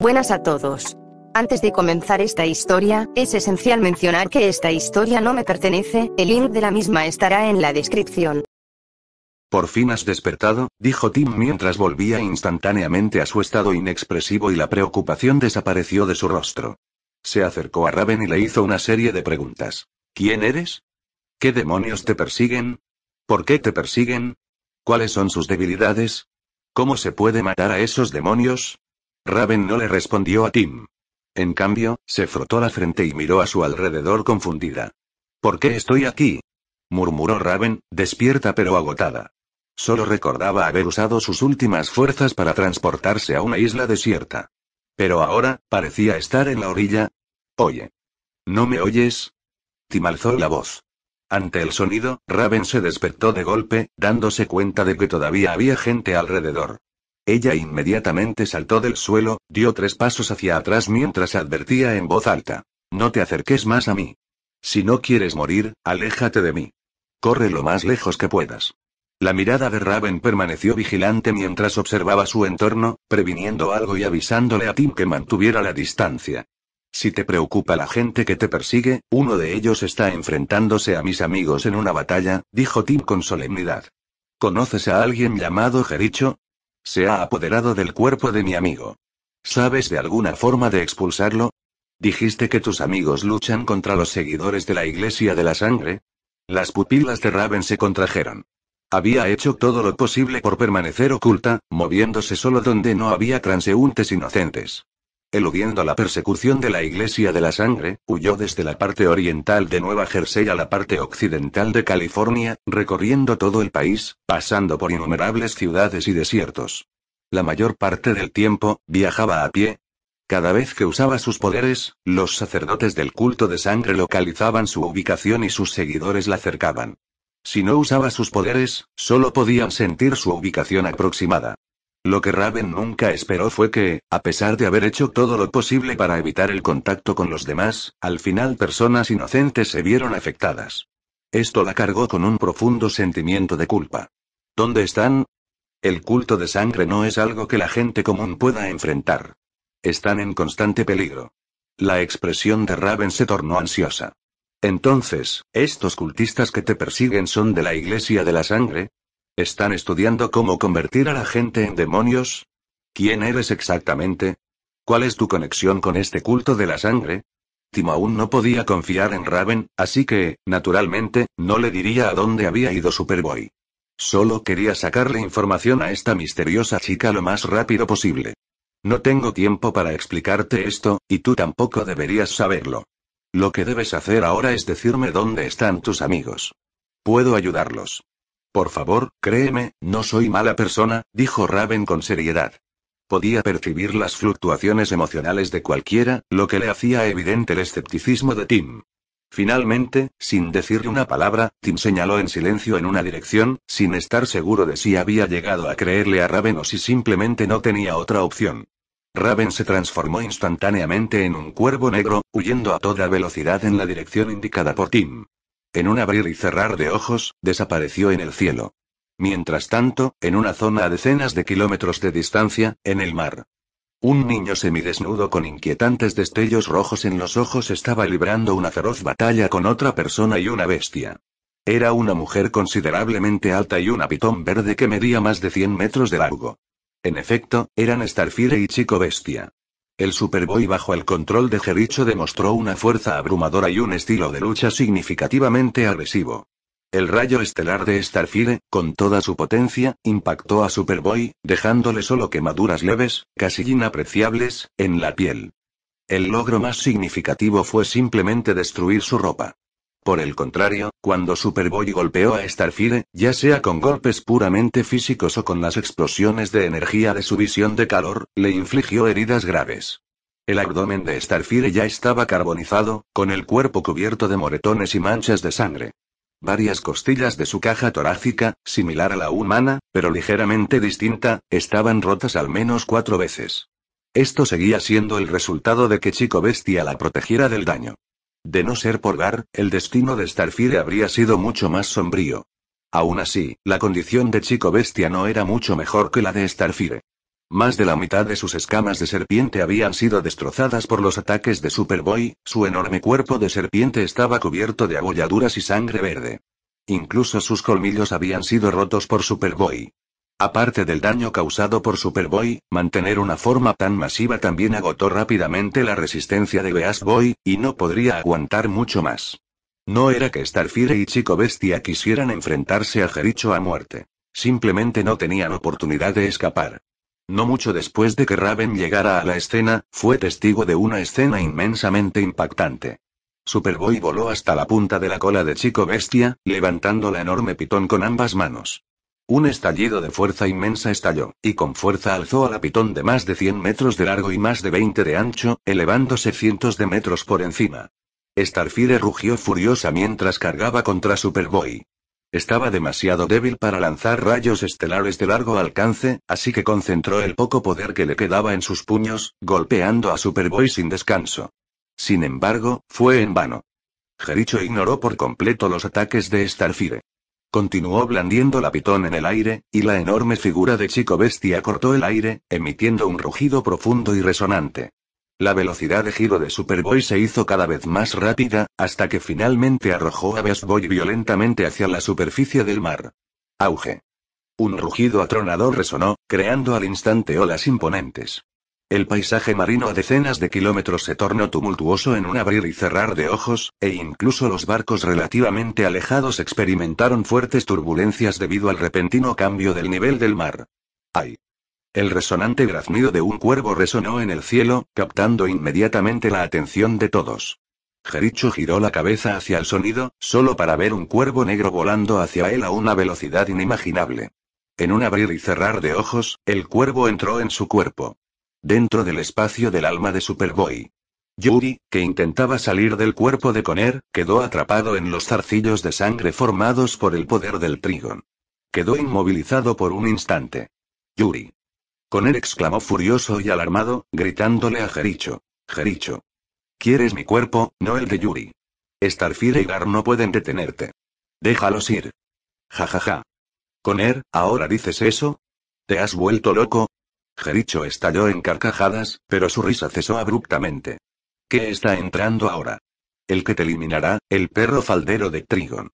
Buenas a todos. Antes de comenzar esta historia, es esencial mencionar que esta historia no me pertenece, el link de la misma estará en la descripción. Por fin has despertado, dijo Tim mientras volvía instantáneamente a su estado inexpresivo y la preocupación desapareció de su rostro. Se acercó a Raven y le hizo una serie de preguntas. ¿Quién eres? ¿Qué demonios te persiguen? ¿Por qué te persiguen? ¿Cuáles son sus debilidades? ¿Cómo se puede matar a esos demonios? Raven no le respondió a Tim. En cambio, se frotó la frente y miró a su alrededor confundida. ¿Por qué estoy aquí?, murmuró Raven, despierta pero agotada. Solo recordaba haber usado sus últimas fuerzas para transportarse a una isla desierta. Pero ahora, parecía estar en la orilla. Oye. ¿No me oyes? Tim alzó la voz. Ante el sonido, Raven se despertó de golpe, dándose cuenta de que todavía había gente alrededor. Ella inmediatamente saltó del suelo, dio 3 pasos hacia atrás mientras advertía en voz alta. No te acerques más a mí. Si no quieres morir, aléjate de mí. Corre lo más lejos que puedas. La mirada de Raven permaneció vigilante mientras observaba su entorno, previniendo algo y avisándole a Tim que mantuviera la distancia. Si te preocupa la gente que te persigue, uno de ellos está enfrentándose a mis amigos en una batalla, dijo Tim con solemnidad. ¿Conoces a alguien llamado Jericho? Se ha apoderado del cuerpo de mi amigo. ¿Sabes de alguna forma de expulsarlo? ¿Dijiste que tus amigos luchan contra los seguidores de la Iglesia de la Sangre? Las pupilas de Raven se contrajeron. Había hecho todo lo posible por permanecer oculta, moviéndose solo donde no había transeúntes inocentes. Eludiendo la persecución de la Iglesia de la Sangre, huyó desde la parte oriental de Nueva Jersey a la parte occidental de California, recorriendo todo el país, pasando por innumerables ciudades y desiertos. La mayor parte del tiempo, viajaba a pie. Cada vez que usaba sus poderes, los sacerdotes del culto de sangre localizaban su ubicación y sus seguidores la cercaban. Si no usaba sus poderes, solo podían sentir su ubicación aproximada. Lo que Raven nunca esperó fue que, a pesar de haber hecho todo lo posible para evitar el contacto con los demás, al final personas inocentes se vieron afectadas. Esto la cargó con un profundo sentimiento de culpa. ¿Dónde están? El culto de sangre no es algo que la gente común pueda enfrentar. Están en constante peligro. La expresión de Raven se tornó ansiosa. Entonces, ¿estos cultistas que te persiguen son de la Iglesia de la Sangre? ¿Están estudiando cómo convertir a la gente en demonios? ¿Quién eres exactamente? ¿Cuál es tu conexión con este culto de la sangre? Tim aún no podía confiar en Raven, así que, naturalmente, no le diría a dónde había ido Superboy. Solo quería sacarle información a esta misteriosa chica lo más rápido posible. No tengo tiempo para explicarte esto, y tú tampoco deberías saberlo. Lo que debes hacer ahora es decirme dónde están tus amigos. Puedo ayudarlos. Por favor, créeme, no soy mala persona, dijo Raven con seriedad. Podía percibir las fluctuaciones emocionales de cualquiera, lo que le hacía evidente el escepticismo de Tim. Finalmente, sin decirle una palabra, Tim señaló en silencio en una dirección, sin estar seguro de si había llegado a creerle a Raven o si simplemente no tenía otra opción. Raven se transformó instantáneamente en un cuervo negro, huyendo a toda velocidad en la dirección indicada por Tim. En un abrir y cerrar de ojos, desapareció en el cielo. Mientras tanto, en una zona a decenas de kilómetros de distancia, en el mar. Un niño semidesnudo con inquietantes destellos rojos en los ojos estaba librando una feroz batalla con otra persona y una bestia. Era una mujer considerablemente alta y una pitón verde que medía más de 100 metros de largo. En efecto, eran Starfire y Chico Bestia. El Superboy bajo el control de Jericho demostró una fuerza abrumadora y un estilo de lucha significativamente agresivo. El rayo estelar de Starfire, con toda su potencia, impactó a Superboy, dejándole solo quemaduras leves, casi inapreciables, en la piel. El logro más significativo fue simplemente destruir su ropa. Por el contrario, cuando Superboy golpeó a Starfire, ya sea con golpes puramente físicos o con las explosiones de energía de su visión de calor, le infligió heridas graves. El abdomen de Starfire ya estaba carbonizado, con el cuerpo cubierto de moretones y manchas de sangre. Varias costillas de su caja torácica, similar a la humana, pero ligeramente distinta, estaban rotas al menos 4 veces. Esto seguía siendo el resultado de que Chico Bestia la protegiera del daño. De no ser por Gar, el destino de Starfire habría sido mucho más sombrío. Aún así, la condición de Chico Bestia no era mucho mejor que la de Starfire. Más de la mitad de sus escamas de serpiente habían sido destrozadas por los ataques de Superboy, su enorme cuerpo de serpiente estaba cubierto de abolladuras y sangre verde. Incluso sus colmillos habían sido rotos por Superboy. Aparte del daño causado por Superboy, mantener una forma tan masiva también agotó rápidamente la resistencia de Beast Boy, y no podría aguantar mucho más. No era que Starfire y Chico Bestia quisieran enfrentarse a Jericho a muerte. Simplemente no tenían oportunidad de escapar. No mucho después de que Raven llegara a la escena, fue testigo de una escena inmensamente impactante. Superboy voló hasta la punta de la cola de Chico Bestia, levantando la enorme pitón con ambas manos. Un estallido de fuerza inmensa estalló, y con fuerza alzó a la pitón de más de 100 metros de largo y más de 20 de ancho, elevándose cientos de metros por encima. Starfire rugió furiosa mientras cargaba contra Superboy. Estaba demasiado débil para lanzar rayos estelares de largo alcance, así que concentró el poco poder que le quedaba en sus puños, golpeando a Superboy sin descanso. Sin embargo, fue en vano. Jericho ignoró por completo los ataques de Starfire. Continuó blandiendo la pitón en el aire, y la enorme figura de Chico Bestia cortó el aire, emitiendo un rugido profundo y resonante. La velocidad de giro de Superboy se hizo cada vez más rápida, hasta que finalmente arrojó a Beast Boy violentamente hacia la superficie del mar. Auge. Un rugido atronador resonó, creando al instante olas imponentes. El paisaje marino a decenas de kilómetros se tornó tumultuoso en un abrir y cerrar de ojos, e incluso los barcos relativamente alejados experimentaron fuertes turbulencias debido al repentino cambio del nivel del mar. ¡Ay! El resonante graznido de un cuervo resonó en el cielo, captando inmediatamente la atención de todos. Jericho giró la cabeza hacia el sonido, solo para ver un cuervo negro volando hacia él a una velocidad inimaginable. En un abrir y cerrar de ojos, el cuervo entró en su cuerpo. Dentro del espacio del alma de Superboy. Yuri, que intentaba salir del cuerpo de Conner, quedó atrapado en los zarcillos de sangre formados por el poder del Trigon. Quedó inmovilizado por un instante. Yuri. Conner exclamó furioso y alarmado, gritándole a Jericho. Jericho. Quieres mi cuerpo, no el de Yuri. Starfire y Gar no pueden detenerte. Déjalos ir. Jajaja. Conner, ¿ahora dices eso? ¿Te has vuelto loco? Jericho estalló en carcajadas, pero su risa cesó abruptamente. ¿Qué está entrando ahora? El que te eliminará, el perro faldero de Trigon.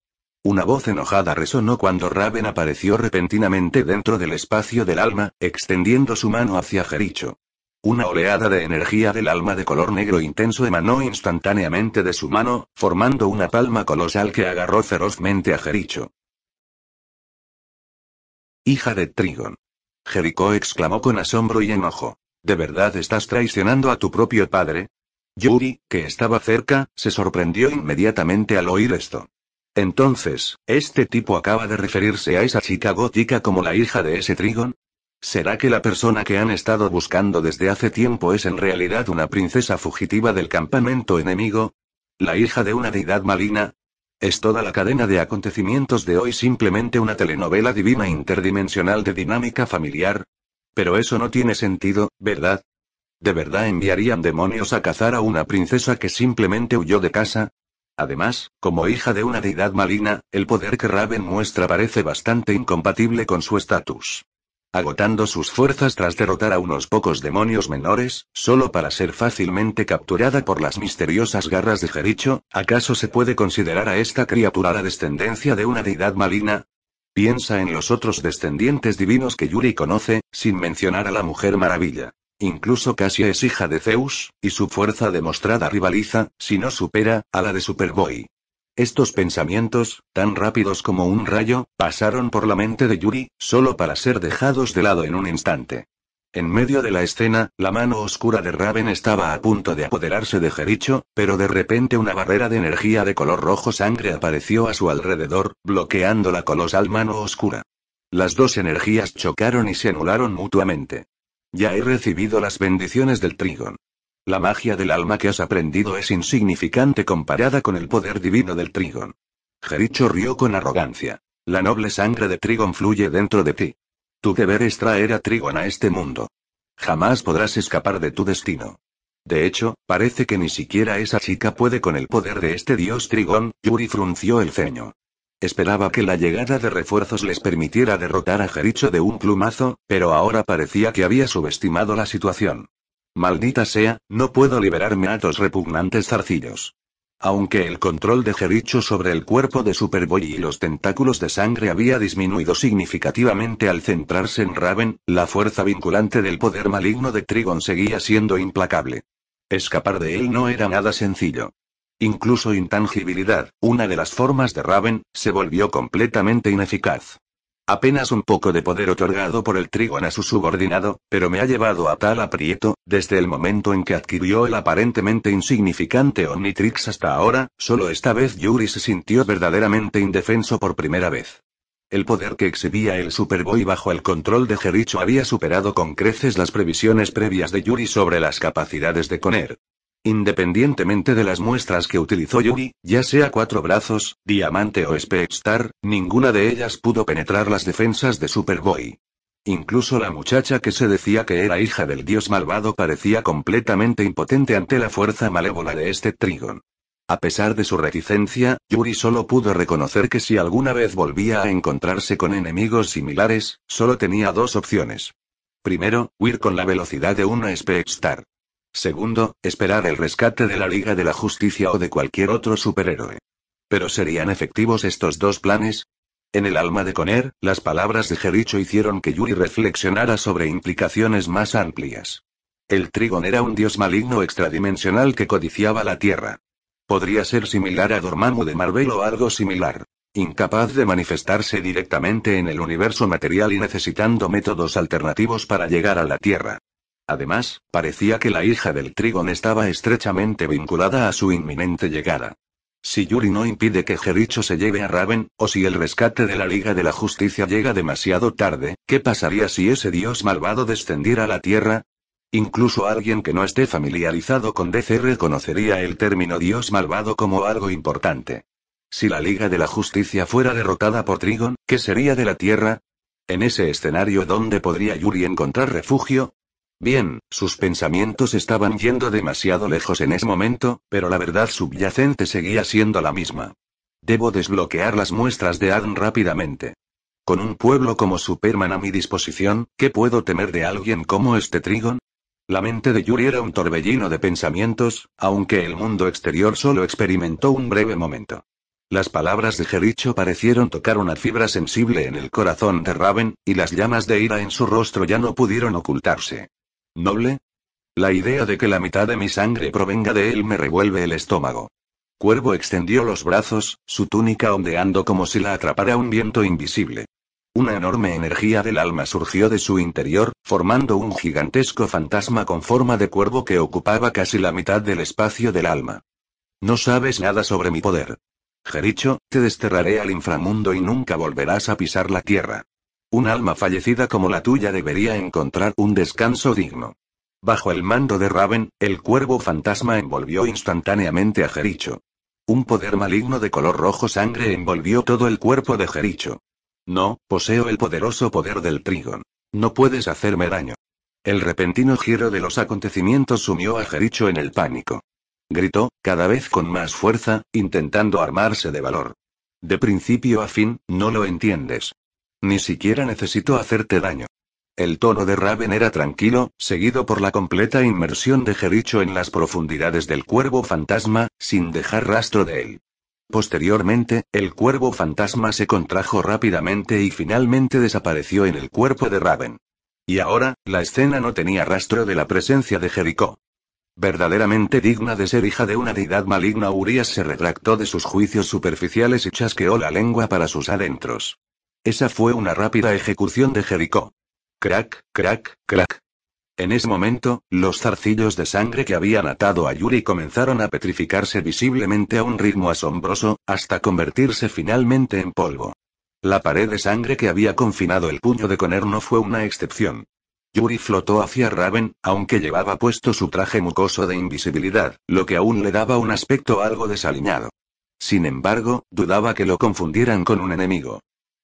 Una voz enojada resonó cuando Raven apareció repentinamente dentro del espacio del alma, extendiendo su mano hacia Jericho. Una oleada de energía del alma de color negro intenso emanó instantáneamente de su mano, formando una palma colosal que agarró ferozmente a Jericho. Hija de Trigon. Jericho exclamó con asombro y enojo. ¿De verdad estás traicionando a tu propio padre? Yuri, que estaba cerca, se sorprendió inmediatamente al oír esto. Entonces, ¿este tipo acaba de referirse a esa chica gótica como la hija de ese Trigon? ¿Será que la persona que han estado buscando desde hace tiempo es en realidad una princesa fugitiva del campamento enemigo? ¿La hija de una deidad maligna? ¿Es toda la cadena de acontecimientos de hoy simplemente una telenovela divina interdimensional de dinámica familiar? Pero eso no tiene sentido, ¿verdad? ¿De verdad enviarían demonios a cazar a una princesa que simplemente huyó de casa? Además, como hija de una deidad maligna, el poder que Raven muestra parece bastante incompatible con su estatus. Agotando sus fuerzas tras derrotar a unos pocos demonios menores, solo para ser fácilmente capturada por las misteriosas garras de Jericho, ¿acaso se puede considerar a esta criatura la descendencia de una deidad maligna? Piensa en los otros descendientes divinos que Yuri conoce, sin mencionar a la Mujer Maravilla. Incluso Cassia es hija de Zeus, y su fuerza demostrada rivaliza, si no supera, a la de Superboy. Estos pensamientos, tan rápidos como un rayo, pasaron por la mente de Yuri, solo para ser dejados de lado en un instante. En medio de la escena, la mano oscura de Raven estaba a punto de apoderarse de Jericho, pero de repente una barrera de energía de color rojo sangre apareció a su alrededor, bloqueando la colosal mano oscura. Las dos energías chocaron y se anularon mutuamente. Ya he recibido las bendiciones del Trigon. La magia del alma que has aprendido es insignificante comparada con el poder divino del Trigon. Jericho rió con arrogancia. La noble sangre de Trigon fluye dentro de ti. Tu deber es traer a Trigon a este mundo. Jamás podrás escapar de tu destino. De hecho, parece que ni siquiera esa chica puede con el poder de este dios Trigon. Yuri frunció el ceño. Esperaba que la llegada de refuerzos les permitiera derrotar a Jericho de un plumazo, pero ahora parecía que había subestimado la situación. Maldita sea, no puedo liberarme a estos repugnantes zarcillos. Aunque el control de Jericho sobre el cuerpo de Superboy y los tentáculos de sangre había disminuido significativamente al centrarse en Raven, la fuerza vinculante del poder maligno de Trigon seguía siendo implacable. Escapar de él no era nada sencillo. Incluso intangibilidad, una de las formas de Raven, se volvió completamente ineficaz. Apenas un poco de poder otorgado por el Trigon a su subordinado, pero me ha llevado a tal aprieto, desde el momento en que adquirió el aparentemente insignificante Omnitrix hasta ahora, solo esta vez Yuri se sintió verdaderamente indefenso por primera vez. El poder que exhibía el Superboy bajo el control de Jericho había superado con creces las previsiones previas de Yuri sobre las capacidades de Conner. Independientemente de las muestras que utilizó Yuri, ya sea Cuatro Brazos, Diamante o Specstar, ninguna de ellas pudo penetrar las defensas de Superboy. Incluso la muchacha que se decía que era hija del dios malvado parecía completamente impotente ante la fuerza malévola de este Trigon. A pesar de su reticencia, Yuri solo pudo reconocer que si alguna vez volvía a encontrarse con enemigos similares, solo tenía dos opciones. Primero, huir con la velocidad de una Specstar. Segundo, esperar el rescate de la Liga de la Justicia o de cualquier otro superhéroe. ¿Pero serían efectivos estos dos planes? En el alma de Conner, las palabras de Jericho hicieron que Yuri reflexionara sobre implicaciones más amplias. El Trigon era un dios maligno extradimensional que codiciaba la Tierra. Podría ser similar a Dormammu de Marvel o algo similar. Incapaz de manifestarse directamente en el universo material y necesitando métodos alternativos para llegar a la Tierra. Además, parecía que la hija del Trigon estaba estrechamente vinculada a su inminente llegada. Si Yuri no impide que Jericho se lleve a Raven, o si el rescate de la Liga de la Justicia llega demasiado tarde, ¿qué pasaría si ese dios malvado descendiera a la Tierra? Incluso alguien que no esté familiarizado con DC reconocería el término dios malvado como algo importante. Si la Liga de la Justicia fuera derrotada por Trigon, ¿qué sería de la Tierra? En ese escenario, ¿dónde podría Yuri encontrar refugio? Bien, sus pensamientos estaban yendo demasiado lejos en ese momento, pero la verdad subyacente seguía siendo la misma. Debo desbloquear las muestras de Adn rápidamente. Con un pueblo como Superman a mi disposición, ¿qué puedo temer de alguien como este Trigon? La mente de Yuri era un torbellino de pensamientos, aunque el mundo exterior solo experimentó un breve momento. Las palabras de Jericho parecieron tocar una fibra sensible en el corazón de Raven, y las llamas de ira en su rostro ya no pudieron ocultarse. ¿Noble? La idea de que la mitad de mi sangre provenga de él me revuelve el estómago. Cuervo extendió los brazos, su túnica ondeando como si la atrapara un viento invisible. Una enorme energía del alma surgió de su interior, formando un gigantesco fantasma con forma de cuervo que ocupaba casi la mitad del espacio del alma. No sabes nada sobre mi poder. Jericho, te desterraré al inframundo y nunca volverás a pisar la tierra. Un alma fallecida como la tuya debería encontrar un descanso digno. Bajo el mando de Raven, el cuervo fantasma envolvió instantáneamente a Jericho. Un poder maligno de color rojo sangre envolvió todo el cuerpo de Jericho. No, poseo el poderoso poder del Trigon. No puedes hacerme daño. El repentino giro de los acontecimientos sumió a Jericho en el pánico. Gritó, cada vez con más fuerza, intentando armarse de valor. De principio a fin, no lo entiendes. Ni siquiera necesito hacerte daño. El tono de Raven era tranquilo, seguido por la completa inmersión de Jericho en las profundidades del cuervo fantasma, sin dejar rastro de él. Posteriormente, el cuervo fantasma se contrajo rápidamente y finalmente desapareció en el cuerpo de Raven. Y ahora, la escena no tenía rastro de la presencia de Jericho. Verdaderamente digna de ser hija de una deidad maligna, Urias se retractó de sus juicios superficiales y chasqueó la lengua para sus adentros. Esa fue una rápida ejecución de Jericho. Crack, crack, crack. En ese momento, los zarcillos de sangre que habían atado a Yuri comenzaron a petrificarse visiblemente a un ritmo asombroso, hasta convertirse finalmente en polvo. La pared de sangre que había confinado el puño de Conner no fue una excepción. Yuri flotó hacia Raven, aunque llevaba puesto su traje mucoso de invisibilidad, lo que aún le daba un aspecto algo desaliñado. Sin embargo, dudaba que lo confundieran con un enemigo.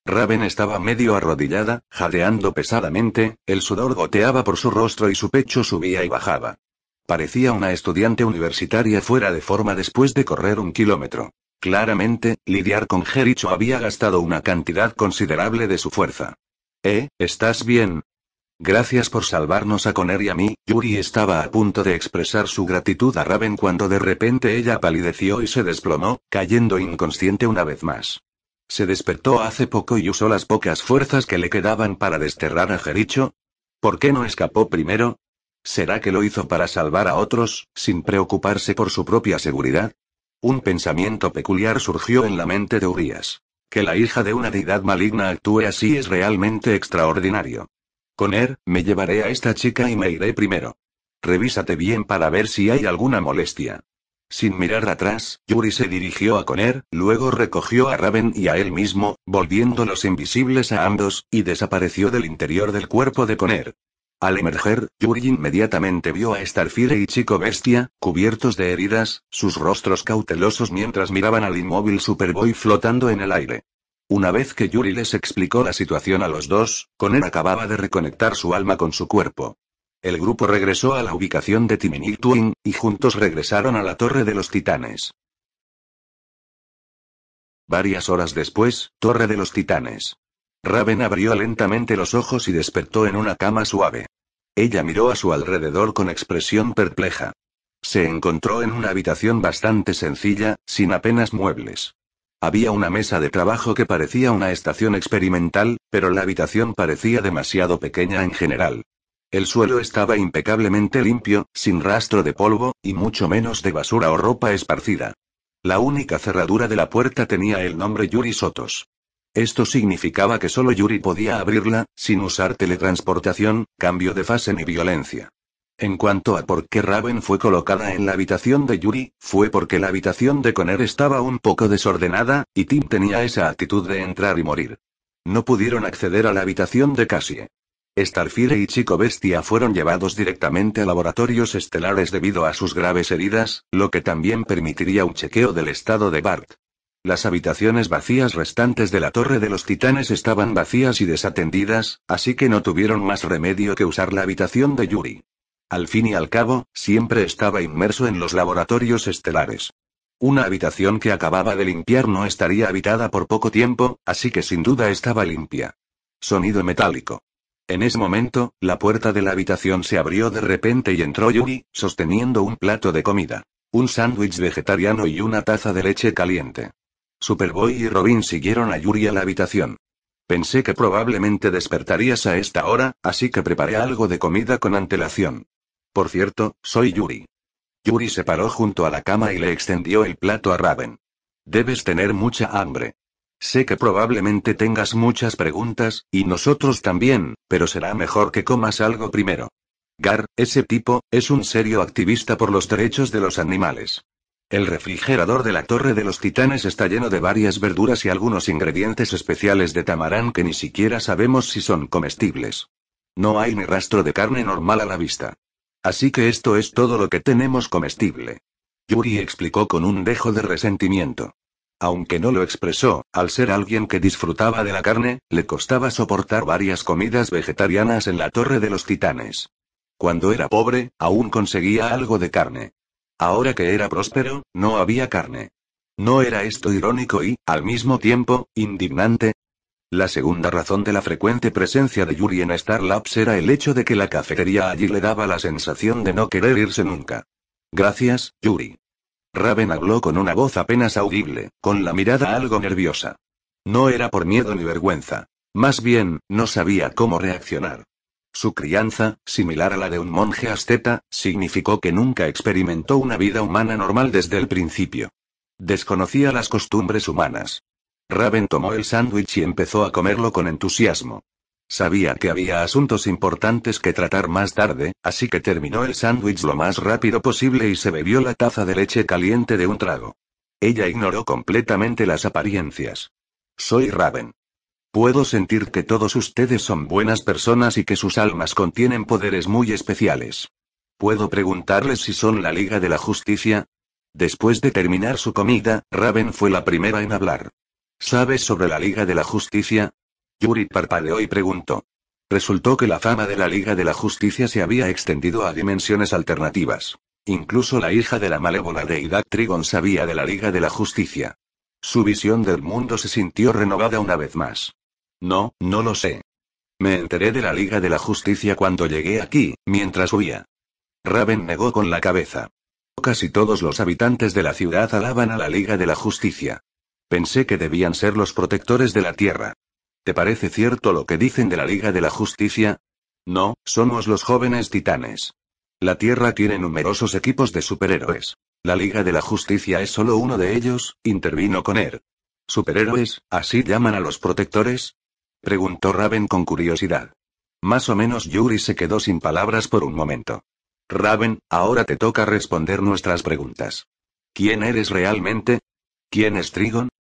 Raven estaba medio arrodillada, jadeando pesadamente, el sudor goteaba por su rostro y su pecho subía y bajaba. Parecía una estudiante universitaria fuera de forma después de correr 1 kilómetro. Claramente, lidiar con Jericho había gastado una cantidad considerable de su fuerza. ¿Estás bien? Gracias por salvarnos a Connor y a mí. Yuri estaba a punto de expresar su gratitud a Raven cuando de repente ella palideció y se desplomó, cayendo inconsciente una vez más. Se despertó hace poco y usó las pocas fuerzas que le quedaban para desterrar a Jericho. ¿Por qué no escapó primero? ¿Será que lo hizo para salvar a otros, sin preocuparse por su propia seguridad? Un pensamiento peculiar surgió en la mente de Urias. Que la hija de una deidad maligna actúe así es realmente extraordinario. Connor, me llevaré a esta chica y me iré primero. Revísate bien para ver si hay alguna molestia. Sin mirar atrás, Yuri se dirigió a Connor, luego recogió a Raven y a él mismo, volviéndolos invisibles a ambos, y desapareció del interior del cuerpo de Connor. Al emerger, Yuri inmediatamente vio a Starfire y Chico Bestia, cubiertos de heridas, sus rostros cautelosos mientras miraban al inmóvil Superboy flotando en el aire. Una vez que Yuri les explicó la situación a los dos, Connor acababa de reconectar su alma con su cuerpo. El grupo regresó a la ubicación de Timmy Twin, y juntos regresaron a la Torre de los Titanes. Varias horas después, Torre de los Titanes. Raven abrió lentamente los ojos y despertó en una cama suave. Ella miró a su alrededor con expresión perpleja. Se encontró en una habitación bastante sencilla, sin apenas muebles. Había una mesa de trabajo que parecía una estación experimental, pero la habitación parecía demasiado pequeña en general. El suelo estaba impecablemente limpio, sin rastro de polvo, y mucho menos de basura o ropa esparcida. La única cerradura de la puerta tenía el nombre Yuri Sotos. Esto significaba que solo Yuri podía abrirla, sin usar teletransportación, cambio de fase ni violencia. En cuanto a por qué Raven fue colocada en la habitación de Yuri, fue porque la habitación de Connor estaba un poco desordenada, y Tim tenía esa actitud de entrar y morir. No pudieron acceder a la habitación de Cassie. Starfire y Chico Bestia fueron llevados directamente a laboratorios estelares debido a sus graves heridas, lo que también permitiría un chequeo del estado de Bart. Las habitaciones vacías restantes de la Torre de los Titanes estaban vacías y desatendidas, así que no tuvieron más remedio que usar la habitación de Yuri. Al fin y al cabo, siempre estaba inmerso en los laboratorios estelares. Una habitación que acababa de limpiar no estaría habitada por poco tiempo, así que sin duda estaba limpia. Sonido metálico. En ese momento, la puerta de la habitación se abrió de repente y entró Yuri, sosteniendo un plato de comida. Un sándwich vegetariano y una taza de leche caliente. Superboy y Robin siguieron a Yuri a la habitación. Pensé que probablemente despertarías a esta hora, así que preparé algo de comida con antelación. Por cierto, soy Yuri. Yuri se paró junto a la cama y le extendió el plato a Raven. Debes tener mucha hambre. Sé que probablemente tengas muchas preguntas, y nosotros también, pero será mejor que comas algo primero. Gar, ese tipo, es un serio activista por los derechos de los animales. El refrigerador de la Torre de los Titanes está lleno de varias verduras y algunos ingredientes especiales de tamarán que ni siquiera sabemos si son comestibles. No hay ni rastro de carne normal a la vista. Así que esto es todo lo que tenemos comestible. Yuri explicó con un dejo de resentimiento. Aunque no lo expresó, al ser alguien que disfrutaba de la carne, le costaba soportar varias comidas vegetarianas en la Torre de los Titanes. Cuando era pobre, aún conseguía algo de carne. Ahora que era próspero, no había carne. ¿No era esto irónico y, al mismo tiempo, indignante? La segunda razón de la frecuente presencia de Yuri en Star Labs era el hecho de que la cafetería allí le daba la sensación de no querer irse nunca. Gracias, Yuri. Raven habló con una voz apenas audible, con la mirada algo nerviosa. No era por miedo ni vergüenza. Más bien, no sabía cómo reaccionar. Su crianza, similar a la de un monje asceta, significó que nunca experimentó una vida humana normal desde el principio. Desconocía las costumbres humanas. Raven tomó el sándwich y empezó a comerlo con entusiasmo. Sabía que había asuntos importantes que tratar más tarde, así que terminó el sándwich lo más rápido posible y se bebió la taza de leche caliente de un trago. Ella ignoró completamente las apariencias. Soy Raven. Puedo sentir que todos ustedes son buenas personas y que sus almas contienen poderes muy especiales. ¿Puedo preguntarles si son la Liga de la Justicia? Después de terminar su comida, Raven fue la primera en hablar. ¿Sabes sobre la Liga de la Justicia? Yuri parpadeó y preguntó. Resultó que la fama de la Liga de la Justicia se había extendido a dimensiones alternativas. Incluso la hija de la malévola deidad Trigon sabía de la Liga de la Justicia. Su visión del mundo se sintió renovada una vez más. No, no lo sé. Me enteré de la Liga de la Justicia cuando llegué aquí, mientras huía. Raven negó con la cabeza. Casi todos los habitantes de la ciudad alaban a la Liga de la Justicia. Pensé que debían ser los protectores de la Tierra. ¿Te parece cierto lo que dicen de la Liga de la Justicia? No, somos los jóvenes titanes. La Tierra tiene numerosos equipos de superhéroes. La Liga de la Justicia es solo uno de ellos, intervino Connor. ¿Superhéroes, así llaman a los protectores? Preguntó Raven con curiosidad. Más o menos. Yuri se quedó sin palabras por un momento. Raven, ahora te toca responder nuestras preguntas. ¿Quién eres realmente? ¿Quién es Trigon?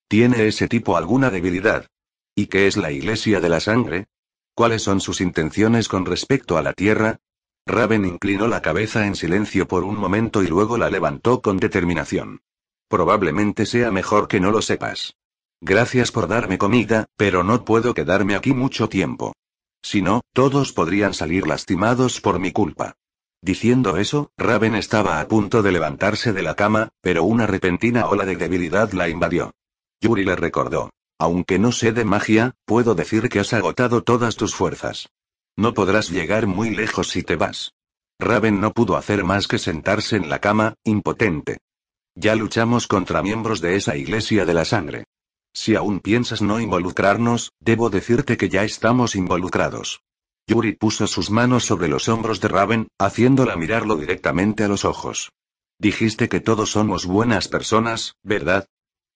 ¿Tiene ese tipo alguna debilidad? ¿Y qué es la Iglesia de la Sangre? ¿Cuáles son sus intenciones con respecto a la Tierra? Raven inclinó la cabeza en silencio por un momento y luego la levantó con determinación. Probablemente sea mejor que no lo sepas. Gracias por darme comida, pero no puedo quedarme aquí mucho tiempo. Si no, todos podrían salir lastimados por mi culpa. Diciendo eso, Raven estaba a punto de levantarse de la cama, pero una repentina ola de debilidad la invadió. Yuri le recordó. Aunque no sé de magia, puedo decir que has agotado todas tus fuerzas. No podrás llegar muy lejos si te vas. Raven no pudo hacer más que sentarse en la cama, impotente. Ya luchamos contra miembros de esa Iglesia de la Sangre. Si aún piensas no involucrarnos, debo decirte que ya estamos involucrados. Yuri puso sus manos sobre los hombros de Raven, haciéndola mirarlo directamente a los ojos. Dijiste que todos somos buenas personas, ¿verdad?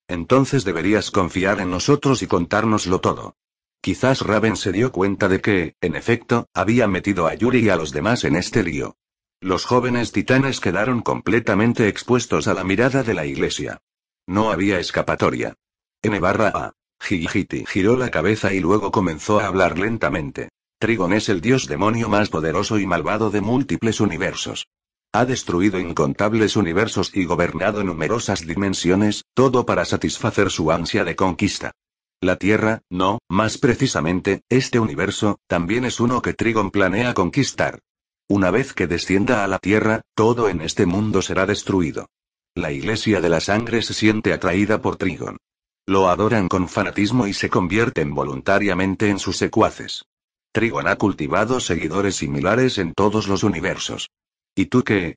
Entonces deberías confiar en nosotros y contárnoslo todo. Quizás Raven se dio cuenta de que, en efecto, había metido a Yuri y a los demás en este lío. Los jóvenes titanes quedaron completamente expuestos a la mirada de la Iglesia. No había escapatoria. N/A. Higiti giró la cabeza y luego comenzó a hablar lentamente. Trigon es el dios demonio más poderoso y malvado de múltiples universos. Ha destruido incontables universos y gobernado numerosas dimensiones, todo para satisfacer su ansia de conquista. La Tierra, no, más precisamente, este universo, también es uno que Trigon planea conquistar. Una vez que descienda a la Tierra, todo en este mundo será destruido. La Iglesia de la Sangre se siente atraída por Trigon. Lo adoran con fanatismo y se convierten voluntariamente en sus secuaces. Trigon ha cultivado seguidores similares en todos los universos. ¿Y tú qué?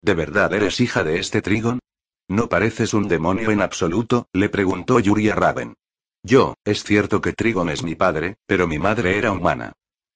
¿De verdad eres hija de este Trigon? ¿No pareces un demonio en absoluto?, le preguntó Yuri a Raven. Es cierto que Trigon es mi padre, pero mi madre era humana.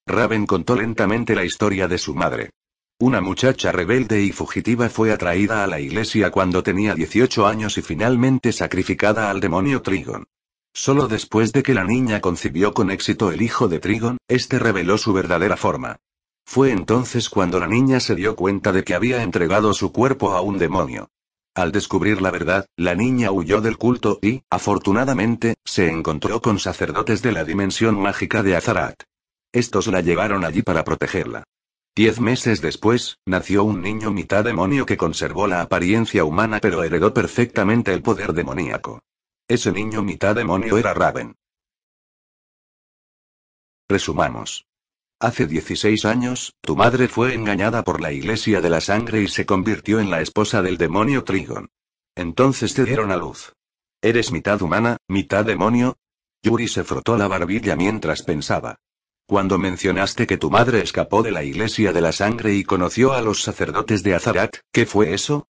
Raven contó lentamente la historia de su madre. Una muchacha rebelde y fugitiva fue atraída a la iglesia cuando tenía 18 años y finalmente sacrificada al demonio Trigon. Solo después de que la niña concibió con éxito el hijo de Trigon, este reveló su verdadera forma. Fue entonces cuando la niña se dio cuenta de que había entregado su cuerpo a un demonio. Al descubrir la verdad, la niña huyó del culto y, afortunadamente, se encontró con sacerdotes de la dimensión mágica de Azarat. Estos la llevaron allí para protegerla. 10 meses después, nació un niño mitad demonio que conservó la apariencia humana pero heredó perfectamente el poder demoníaco. Ese niño mitad demonio era Raven. Resumamos. Hace 16 años, tu madre fue engañada por la Iglesia de la Sangre y se convirtió en la esposa del demonio Trigon. Entonces te dieron a luz. ¿Eres mitad humana, mitad demonio? Yuri se frotó la barbilla mientras pensaba. Cuando mencionaste que tu madre escapó de la Iglesia de la Sangre y conoció a los sacerdotes de Azarat, ¿qué fue eso?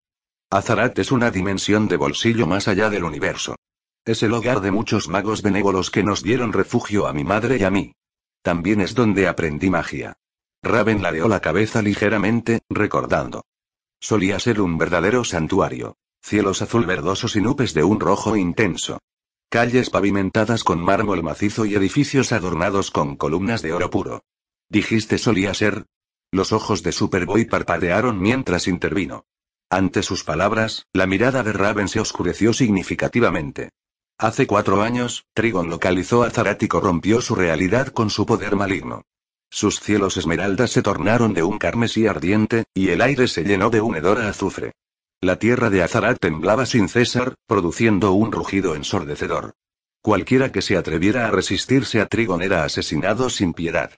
Azarat es una dimensión de bolsillo más allá del universo. Es el hogar de muchos magos benévolos que nos dieron refugio a mi madre y a mí. También es donde aprendí magia. Raven ladeó la cabeza ligeramente, recordando. Solía ser un verdadero santuario. Cielos azul verdosos y nubes de un rojo intenso. Calles pavimentadas con mármol macizo y edificios adornados con columnas de oro puro. ¿Dijiste solía ser? Los ojos de Superboy parpadearon mientras intervino. Ante sus palabras, la mirada de Raven se oscureció significativamente. Hace 4 años, Trigon localizó a Azarat y corrompió su realidad con su poder maligno. Sus cielos esmeraldas se tornaron de un carmesí ardiente, y el aire se llenó de un hedor a azufre. La tierra de Azarat temblaba sin cesar, produciendo un rugido ensordecedor. Cualquiera que se atreviera a resistirse a Trigon era asesinado sin piedad.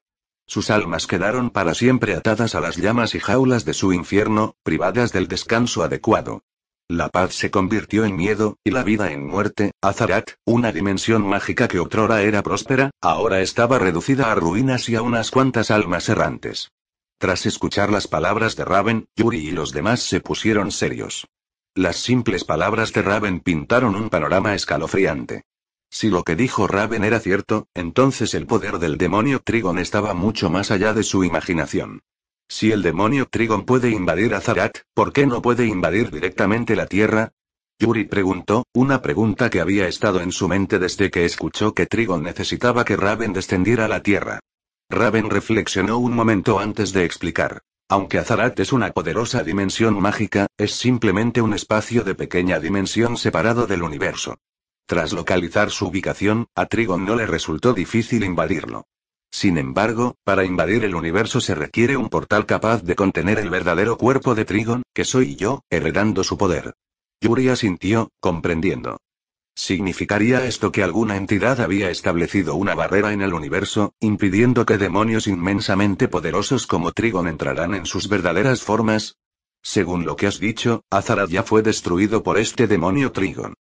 Sus almas quedaron para siempre atadas a las llamas y jaulas de su infierno, privadas del descanso adecuado. La paz se convirtió en miedo, y la vida en muerte. Azarat, una dimensión mágica que otrora era próspera, ahora estaba reducida a ruinas y a unas cuantas almas errantes. Tras escuchar las palabras de Raven, Yuri y los demás se pusieron serios. Las simples palabras de Raven pintaron un panorama escalofriante. Si lo que dijo Raven era cierto, entonces el poder del demonio Trigon estaba mucho más allá de su imaginación. Si el demonio Trigon puede invadir Azarat, ¿por qué no puede invadir directamente la Tierra? Yuri preguntó, una pregunta que había estado en su mente desde que escuchó que Trigon necesitaba que Raven descendiera a la Tierra. Raven reflexionó un momento antes de explicar. Aunque Azarat es una poderosa dimensión mágica, es simplemente un espacio de pequeña dimensión separado del universo. Tras localizar su ubicación, a Trigon no le resultó difícil invadirlo. Sin embargo, para invadir el universo se requiere un portal capaz de contener el verdadero cuerpo de Trigon, que soy yo, heredando su poder. Yuri asintió, comprendiendo. ¿Significaría esto que alguna entidad había establecido una barrera en el universo, impidiendo que demonios inmensamente poderosos como Trigon entraran en sus verdaderas formas? Según lo que has dicho, Azarat ya fue destruido por este demonio Trigon.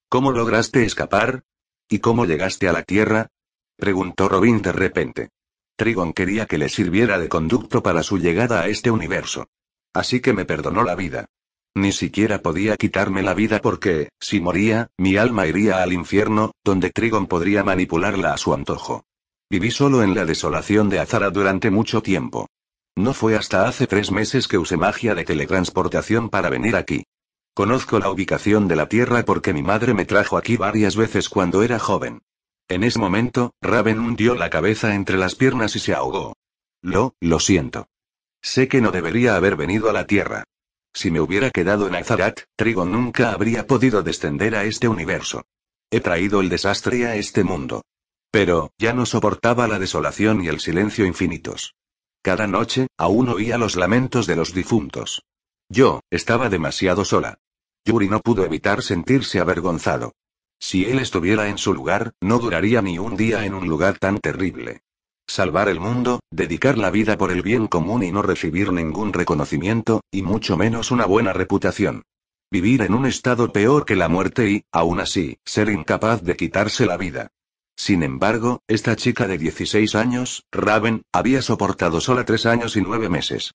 ¿Cómo lograste escapar? ¿Y cómo llegaste a la Tierra? Preguntó Robin de repente. Trigon quería que le sirviera de conducto para su llegada a este universo. Así que me perdonó la vida. Ni siquiera podía quitarme la vida porque, si moría, mi alma iría al infierno, donde Trigon podría manipularla a su antojo. Viví solo en la desolación de Azarat durante mucho tiempo. No fue hasta hace 3 meses que usé magia de teletransportación para venir aquí. Conozco la ubicación de la Tierra porque mi madre me trajo aquí varias veces cuando era joven. En ese momento, Raven hundió la cabeza entre las piernas y se ahogó. Lo siento. Sé que no debería haber venido a la Tierra. Si me hubiera quedado en Azarat, Trigon nunca habría podido descender a este universo. He traído el desastre a este mundo. Pero, ya no soportaba la desolación y el silencio infinitos. Cada noche, aún oía los lamentos de los difuntos. Yo, estaba demasiado sola. Yuri no pudo evitar sentirse avergonzado. Si él estuviera en su lugar, no duraría ni un día en un lugar tan terrible. Salvar el mundo, dedicar la vida por el bien común y no recibir ningún reconocimiento, y mucho menos una buena reputación. Vivir en un estado peor que la muerte y, aún así, ser incapaz de quitarse la vida. Sin embargo, esta chica de 16 años, Raven, había soportado sola 3 años y 9 meses.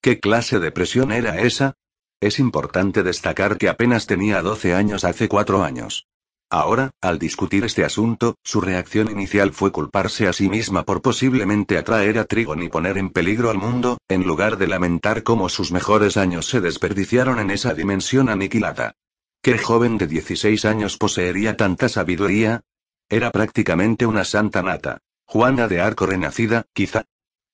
¿Qué clase de presión era esa? Es importante destacar que apenas tenía 12 años hace 4 años. Ahora, al discutir este asunto, su reacción inicial fue culparse a sí misma por posiblemente atraer a Trigon y poner en peligro al mundo, en lugar de lamentar cómo sus mejores años se desperdiciaron en esa dimensión aniquilada. ¿Qué joven de 16 años poseería tanta sabiduría? Era prácticamente una santa nata. Juana de Arco renacida, quizá.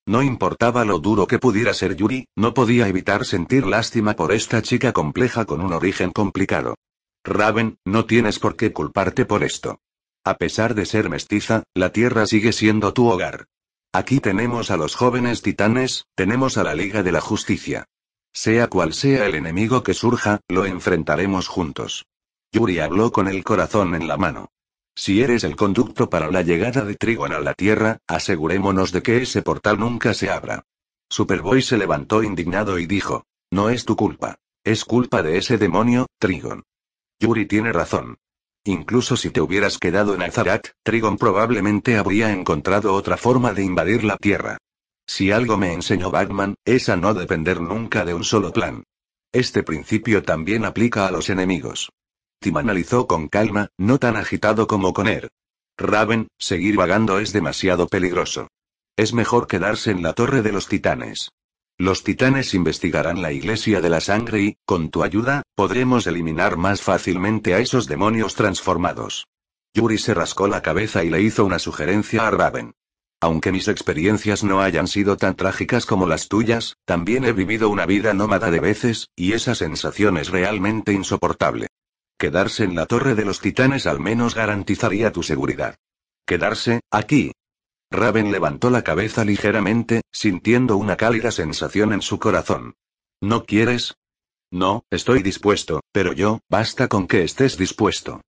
No importaba lo duro que pudiera ser Yuri, no podía evitar sentir lástima por esta chica compleja con un origen complicado. Raven, no tienes por qué culparte por esto. A pesar de ser mestiza, la Tierra sigue siendo tu hogar. Aquí tenemos a los jóvenes titanes, tenemos a la Liga de la Justicia. Sea cual sea el enemigo que surja, lo enfrentaremos juntos. Yuri habló con el corazón en la mano. Si eres el conducto para la llegada de Trigon a la Tierra, asegurémonos de que ese portal nunca se abra. Superboy se levantó indignado y dijo: no es tu culpa. Es culpa de ese demonio, Trigon. Yuri tiene razón. Incluso si te hubieras quedado en Azarat, Trigon probablemente habría encontrado otra forma de invadir la Tierra. Si algo me enseñó Batman, es a no depender nunca de un solo plan. Este principio también aplica a los enemigos. Tim analizó con calma, no tan agitado como Connor. Raven, seguir vagando es demasiado peligroso. Es mejor quedarse en la Torre de los Titanes. Los titanes investigarán la Iglesia de la Sangre y, con tu ayuda, podremos eliminar más fácilmente a esos demonios transformados. Yuri se rascó la cabeza y le hizo una sugerencia a Raven. Aunque mis experiencias no hayan sido tan trágicas como las tuyas, también he vivido una vida nómada de veces, y esa sensación es realmente insoportable. Quedarse en la Torre de los Titanes al menos garantizaría tu seguridad. Quedarse, aquí. Raven levantó la cabeza ligeramente, sintiendo una cálida sensación en su corazón. ¿No quieres? No, estoy dispuesto, pero basta con que estés dispuesto.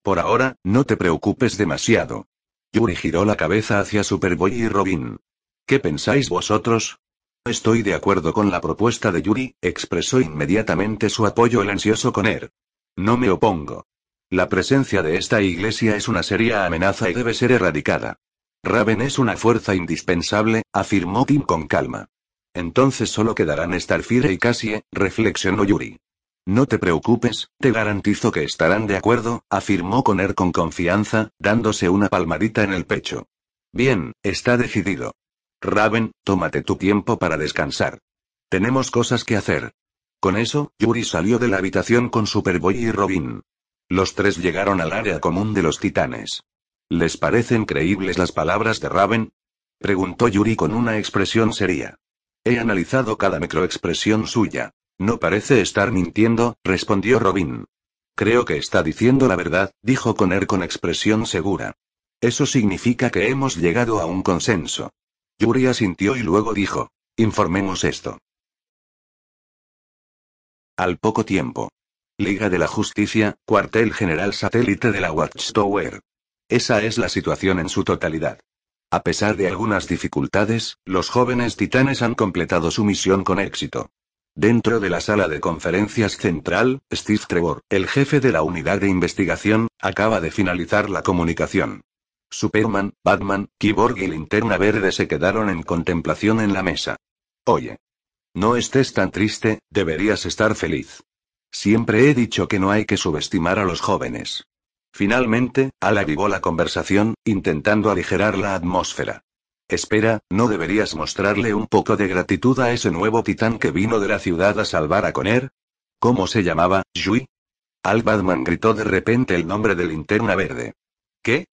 Por ahora, no te preocupes demasiado. Yuri giró la cabeza hacia Superboy y Robin. ¿Qué pensáis vosotros? Estoy de acuerdo con la propuesta de Yuri, expresó inmediatamente su apoyo el ansioso Connor. No me opongo. La presencia de esta iglesia es una seria amenaza y debe ser erradicada. Raven es una fuerza indispensable, afirmó Tim con calma. Entonces solo quedarán Starfire y Cassie, reflexionó Yuri. No te preocupes, te garantizo que estarán de acuerdo, afirmó Connor con confianza, dándose una palmadita en el pecho. Bien, está decidido. Raven, tómate tu tiempo para descansar. Tenemos cosas que hacer. Con eso, Yuri salió de la habitación con Superboy y Robin. Los tres llegaron al área común de los titanes. ¿Les parecen creíbles las palabras de Raven? Preguntó Yuri con una expresión seria. He analizado cada microexpresión suya. No parece estar mintiendo, respondió Robin. Creo que está diciendo la verdad, dijo Connor con expresión segura. Eso significa que hemos llegado a un consenso. Yuri asintió y luego dijo, informemos esto. Al poco tiempo. Liga de la Justicia, cuartel general satélite de la Watchtower. Esa es la situación en su totalidad. A pesar de algunas dificultades, los jóvenes titanes han completado su misión con éxito. Dentro de la sala de conferencias central, Steve Trevor, el jefe de la unidad de investigación, acaba de finalizar la comunicación. Superman, Batman, Cyborg y Linterna Verde se quedaron en contemplación en la mesa. Oye. No estés tan triste, deberías estar feliz. Siempre he dicho que no hay que subestimar a los jóvenes. Finalmente, Al avivó la conversación, intentando aligerar la atmósfera. Espera, ¿no deberías mostrarle un poco de gratitud a ese nuevo titán que vino de la ciudad a salvar a Connor? ¿Cómo se llamaba, Yui? Al Batman gritó de repente el nombre de Linterna Verde. ¿Qué?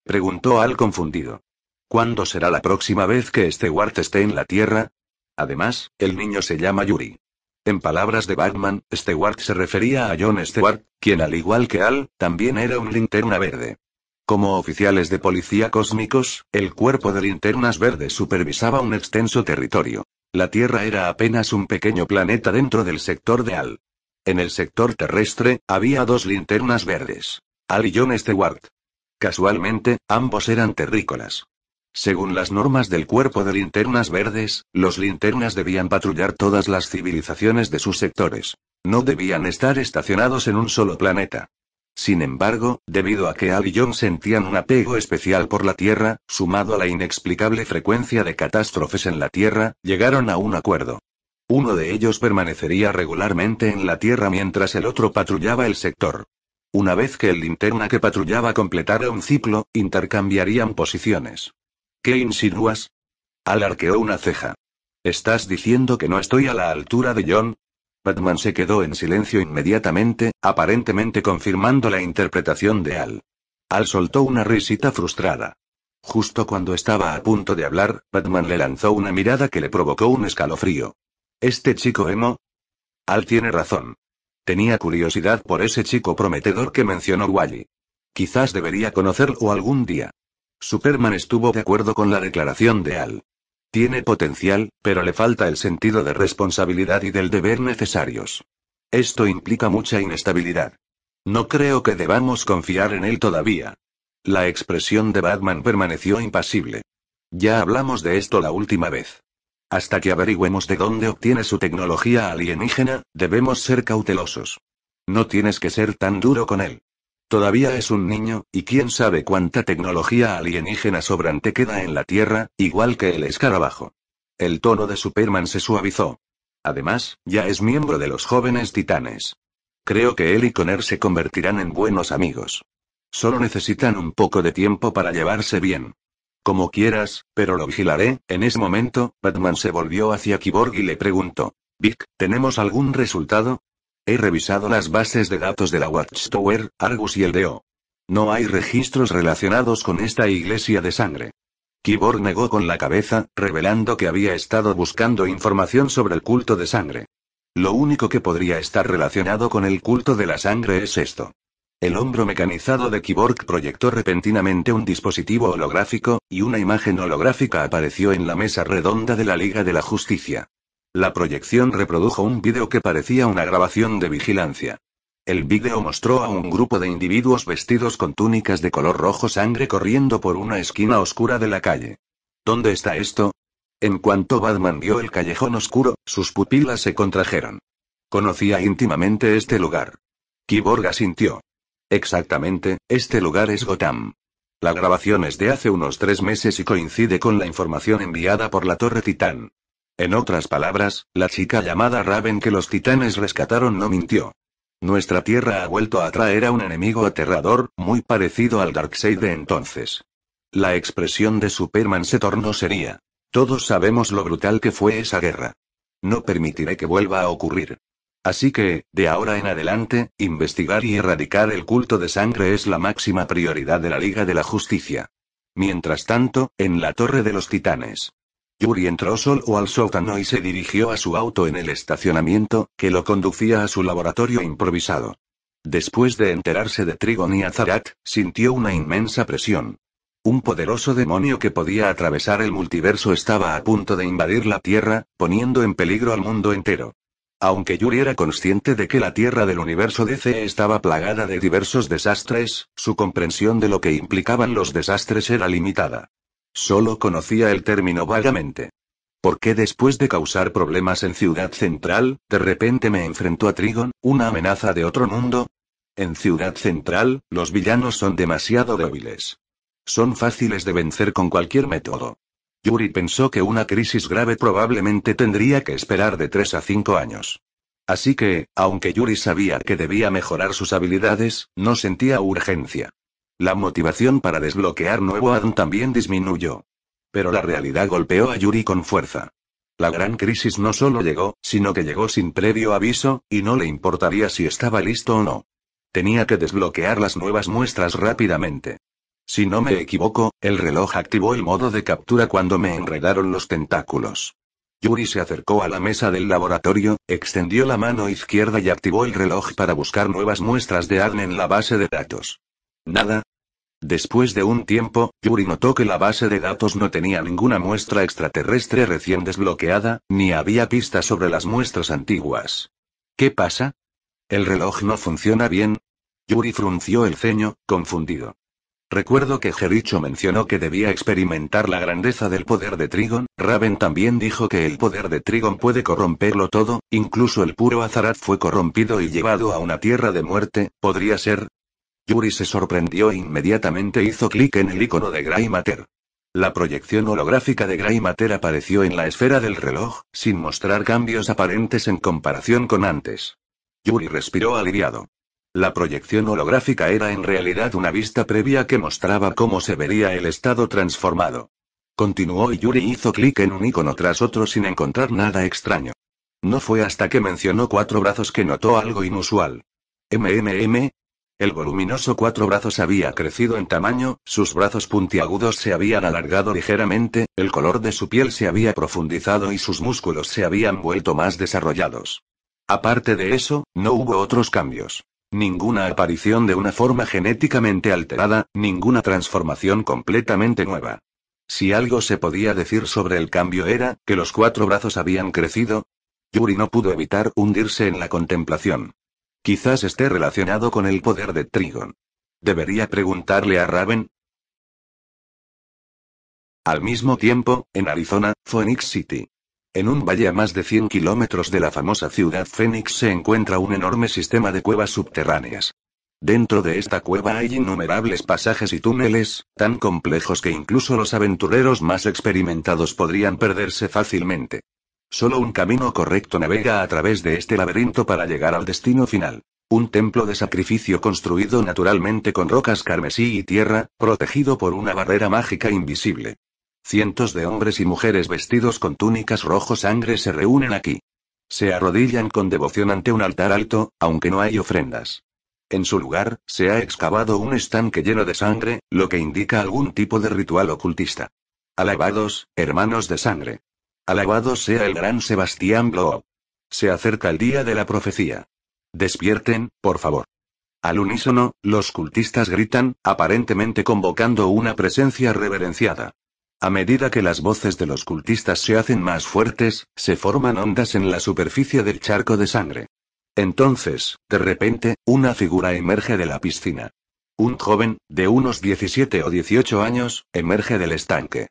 Preguntó Al confundido. ¿Cuándo será la próxima vez que Stewart esté en la Tierra? Además, el niño se llama Yuri. En palabras de Batman, Stewart se refería a John Stewart, quien al igual que Al, también era un Linterna Verde. Como oficiales de policía cósmicos, el cuerpo de linternas verdes supervisaba un extenso territorio. La Tierra era apenas un pequeño planeta dentro del sector de Al. En el sector terrestre, había dos linternas verdes. Al y John Stewart. Casualmente, ambos eran terrícolas. Según las normas del cuerpo de linternas verdes, los linternas debían patrullar todas las civilizaciones de sus sectores. No debían estar estacionados en un solo planeta. Sin embargo, debido a que Al y John sentían un apego especial por la Tierra, sumado a la inexplicable frecuencia de catástrofes en la Tierra, llegaron a un acuerdo. Uno de ellos permanecería regularmente en la Tierra mientras el otro patrullaba el sector. Una vez que el linterna que patrullaba completara un ciclo, intercambiarían posiciones. ¿Qué insinúas? Al arqueó una ceja. ¿Estás diciendo que no estoy a la altura de John? Batman se quedó en silencio inmediatamente, aparentemente confirmando la interpretación de Al. Al soltó una risita frustrada. Justo cuando estaba a punto de hablar, Batman le lanzó una mirada que le provocó un escalofrío. ¿Este chico emo? Al tiene razón. Tenía curiosidad por ese chico prometedor que mencionó Wally. Quizás debería conocerlo algún día. Superman estuvo de acuerdo con la declaración de Al. Tiene potencial, pero le falta el sentido de responsabilidad y del deber necesarios. Esto implica mucha inestabilidad. No creo que debamos confiar en él todavía. La expresión de Batman permaneció impasible. Ya hablamos de esto la última vez. Hasta que averigüemos de dónde obtiene su tecnología alienígena, debemos ser cautelosos. No tienes que ser tan duro con él. Todavía es un niño, y quién sabe cuánta tecnología alienígena sobrante queda en la Tierra, igual que el escarabajo. El tono de Superman se suavizó. Además, ya es miembro de los jóvenes titanes. Creo que él y Connor se convertirán en buenos amigos. Solo necesitan un poco de tiempo para llevarse bien. Como quieras, pero lo vigilaré. En ese momento, Batman se volvió hacia Cyborg y le preguntó. Vic, ¿tenemos algún resultado? He revisado las bases de datos de la Watchtower, Argus y el DO. No hay registros relacionados con esta iglesia de sangre. Cyborg negó con la cabeza, revelando que había estado buscando información sobre el culto de sangre. Lo único que podría estar relacionado con el culto de la sangre es esto. El hombro mecanizado de Cyborg proyectó repentinamente un dispositivo holográfico, y una imagen holográfica apareció en la mesa redonda de la Liga de la Justicia. La proyección reprodujo un vídeo que parecía una grabación de vigilancia. El vídeo mostró a un grupo de individuos vestidos con túnicas de color rojo sangre corriendo por una esquina oscura de la calle. ¿Dónde está esto? En cuanto Batman vio el callejón oscuro, sus pupilas se contrajeron. Conocía íntimamente este lugar. Cyborg asintió. Exactamente, este lugar es Gotham. La grabación es de hace unos 3 meses y coincide con la información enviada por la Torre Titán. En otras palabras, la chica llamada Raven que los titanes rescataron no mintió. Nuestra Tierra ha vuelto a traer a un enemigo aterrador, muy parecido al Darkseid de entonces. La expresión de Superman se tornó seria. Todos sabemos lo brutal que fue esa guerra. No permitiré que vuelva a ocurrir. Así que, de ahora en adelante, investigar y erradicar el culto de sangre es la máxima prioridad de la Liga de la Justicia. Mientras tanto, en la Torre de los Titanes. Yuri entró solo al sótano y se dirigió a su auto en el estacionamiento, que lo conducía a su laboratorio improvisado. Después de enterarse de Trigon y Azarat, sintió una inmensa presión. Un poderoso demonio que podía atravesar el multiverso estaba a punto de invadir la Tierra, poniendo en peligro al mundo entero. Aunque Yuri era consciente de que la Tierra del universo DC estaba plagada de diversos desastres, su comprensión de lo que implicaban los desastres era limitada. Solo conocía el término vagamente. ¿Por qué después de causar problemas en Ciudad Central, de repente me enfrentó a Trigon, una amenaza de otro mundo? En Ciudad Central, los villanos son demasiado débiles. Son fáciles de vencer con cualquier método. Yuri pensó que una crisis grave probablemente tendría que esperar de 3 a 5 años. Así que, aunque Yuri sabía que debía mejorar sus habilidades, no sentía urgencia. La motivación para desbloquear nuevo Adam también disminuyó. Pero la realidad golpeó a Yuri con fuerza. La gran crisis no solo llegó, sino que llegó sin previo aviso, y no le importaría si estaba listo o no. Tenía que desbloquear las nuevas muestras rápidamente. Si no me equivoco, el reloj activó el modo de captura cuando me enredaron los tentáculos. Yuri se acercó a la mesa del laboratorio, extendió la mano izquierda y activó el reloj para buscar nuevas muestras de ADN en la base de datos. Nada. Después de un tiempo, Yuri notó que la base de datos no tenía ninguna muestra extraterrestre recién desbloqueada, ni había pistas sobre las muestras antiguas. ¿Qué pasa? ¿El reloj no funciona bien? Yuri frunció el ceño, confundido. Recuerdo que Jericho mencionó que debía experimentar la grandeza del poder de Trigon. Raven también dijo que el poder de Trigon puede corromperlo todo, incluso el puro Azarat fue corrompido y llevado a una tierra de muerte. ¿Podría ser? Yuri se sorprendió e inmediatamente hizo clic en el icono de Grey Matter. La proyección holográfica de Grey Matter apareció en la esfera del reloj, sin mostrar cambios aparentes en comparación con antes. Yuri respiró aliviado. La proyección holográfica era en realidad una vista previa que mostraba cómo se vería el estado transformado. Continuó y Yuri hizo clic en un icono tras otro sin encontrar nada extraño. No fue hasta que mencionó 4 brazos que notó algo inusual. El voluminoso 4 brazos había crecido en tamaño, sus brazos puntiagudos se habían alargado ligeramente, el color de su piel se había profundizado y sus músculos se habían vuelto más desarrollados. Aparte de eso, no hubo otros cambios. Ninguna aparición de una forma genéticamente alterada, ninguna transformación completamente nueva. Si algo se podía decir sobre el cambio era, que los 4 brazos habían crecido. Yuri no pudo evitar hundirse en la contemplación. Quizás esté relacionado con el poder de Trigon. ¿Debería preguntarle a Raven? Al mismo tiempo, en Arizona, Phoenix City. En un valle a más de 100 kilómetros de la famosa ciudad Phoenix se encuentra un enorme sistema de cuevas subterráneas. Dentro de esta cueva hay innumerables pasajes y túneles, tan complejos que incluso los aventureros más experimentados podrían perderse fácilmente. Solo un camino correcto navega a través de este laberinto para llegar al destino final. Un templo de sacrificio construido naturalmente con rocas carmesí y tierra, protegido por una barrera mágica invisible. Cientos de hombres y mujeres vestidos con túnicas rojo sangre se reúnen aquí. Se arrodillan con devoción ante un altar alto, aunque no hay ofrendas. En su lugar, se ha excavado un estanque lleno de sangre, lo que indica algún tipo de ritual ocultista. Alabados, hermanos de sangre. Alabado sea el gran Sebastián Blow. Se acerca el día de la profecía. Despierten, por favor. Al unísono, los cultistas gritan, aparentemente convocando una presencia reverenciada. A medida que las voces de los cultistas se hacen más fuertes, se forman ondas en la superficie del charco de sangre. Entonces, de repente, una figura emerge de la piscina. Un joven, de unos 17 o 18 años, emerge del estanque.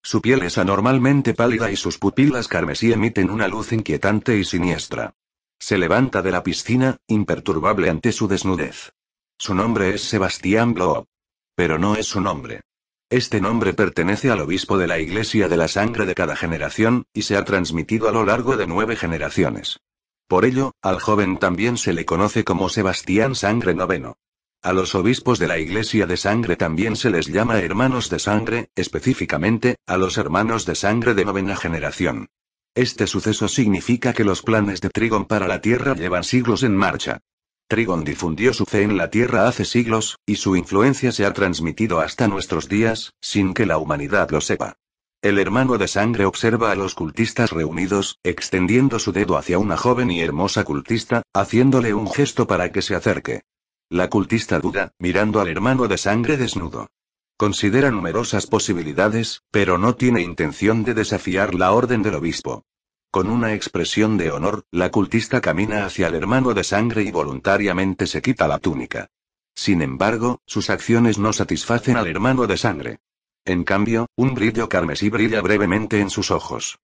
Su piel es anormalmente pálida y sus pupilas carmesí emiten una luz inquietante y siniestra. Se levanta de la piscina, imperturbable ante su desnudez. Su nombre es Sebastián Blob. Pero no es su nombre. Este nombre pertenece al obispo de la Iglesia de la Sangre de cada generación, y se ha transmitido a lo largo de 9 generaciones. Por ello, al joven también se le conoce como Sebastián Sangre Noveno. A los obispos de la Iglesia de Sangre también se les llama hermanos de sangre, específicamente, a los hermanos de sangre de 9ª generación. Este suceso significa que los planes de Trigon para la Tierra llevan siglos en marcha. Trigon difundió su fe en la Tierra hace siglos, y su influencia se ha transmitido hasta nuestros días, sin que la humanidad lo sepa. El hermano de sangre observa a los cultistas reunidos, extendiendo su dedo hacia una joven y hermosa cultista, haciéndole un gesto para que se acerque. La cultista duda, mirando al hermano de sangre desnudo. Considera numerosas posibilidades, pero no tiene intención de desafiar la orden del obispo. Con una expresión de honor, la cultista camina hacia el hermano de sangre y voluntariamente se quita la túnica. Sin embargo, sus acciones no satisfacen al hermano de sangre. En cambio, un brillo carmesí brilla brevemente en sus ojos.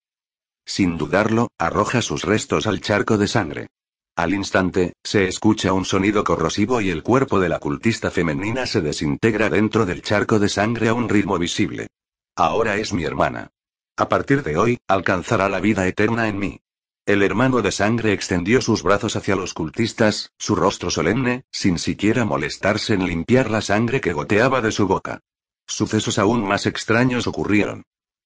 Sin dudarlo, arroja sus restos al charco de sangre. Al instante, se escucha un sonido corrosivo y el cuerpo de la cultista femenina se desintegra dentro del charco de sangre a un ritmo visible. Ahora es mi hermana. A partir de hoy, alcanzará la vida eterna en mí. El hermano de sangre extendió sus brazos hacia los cultistas, su rostro solemne, sin siquiera molestarse en limpiar la sangre que goteaba de su boca. Sucesos aún más extraños ocurrieron.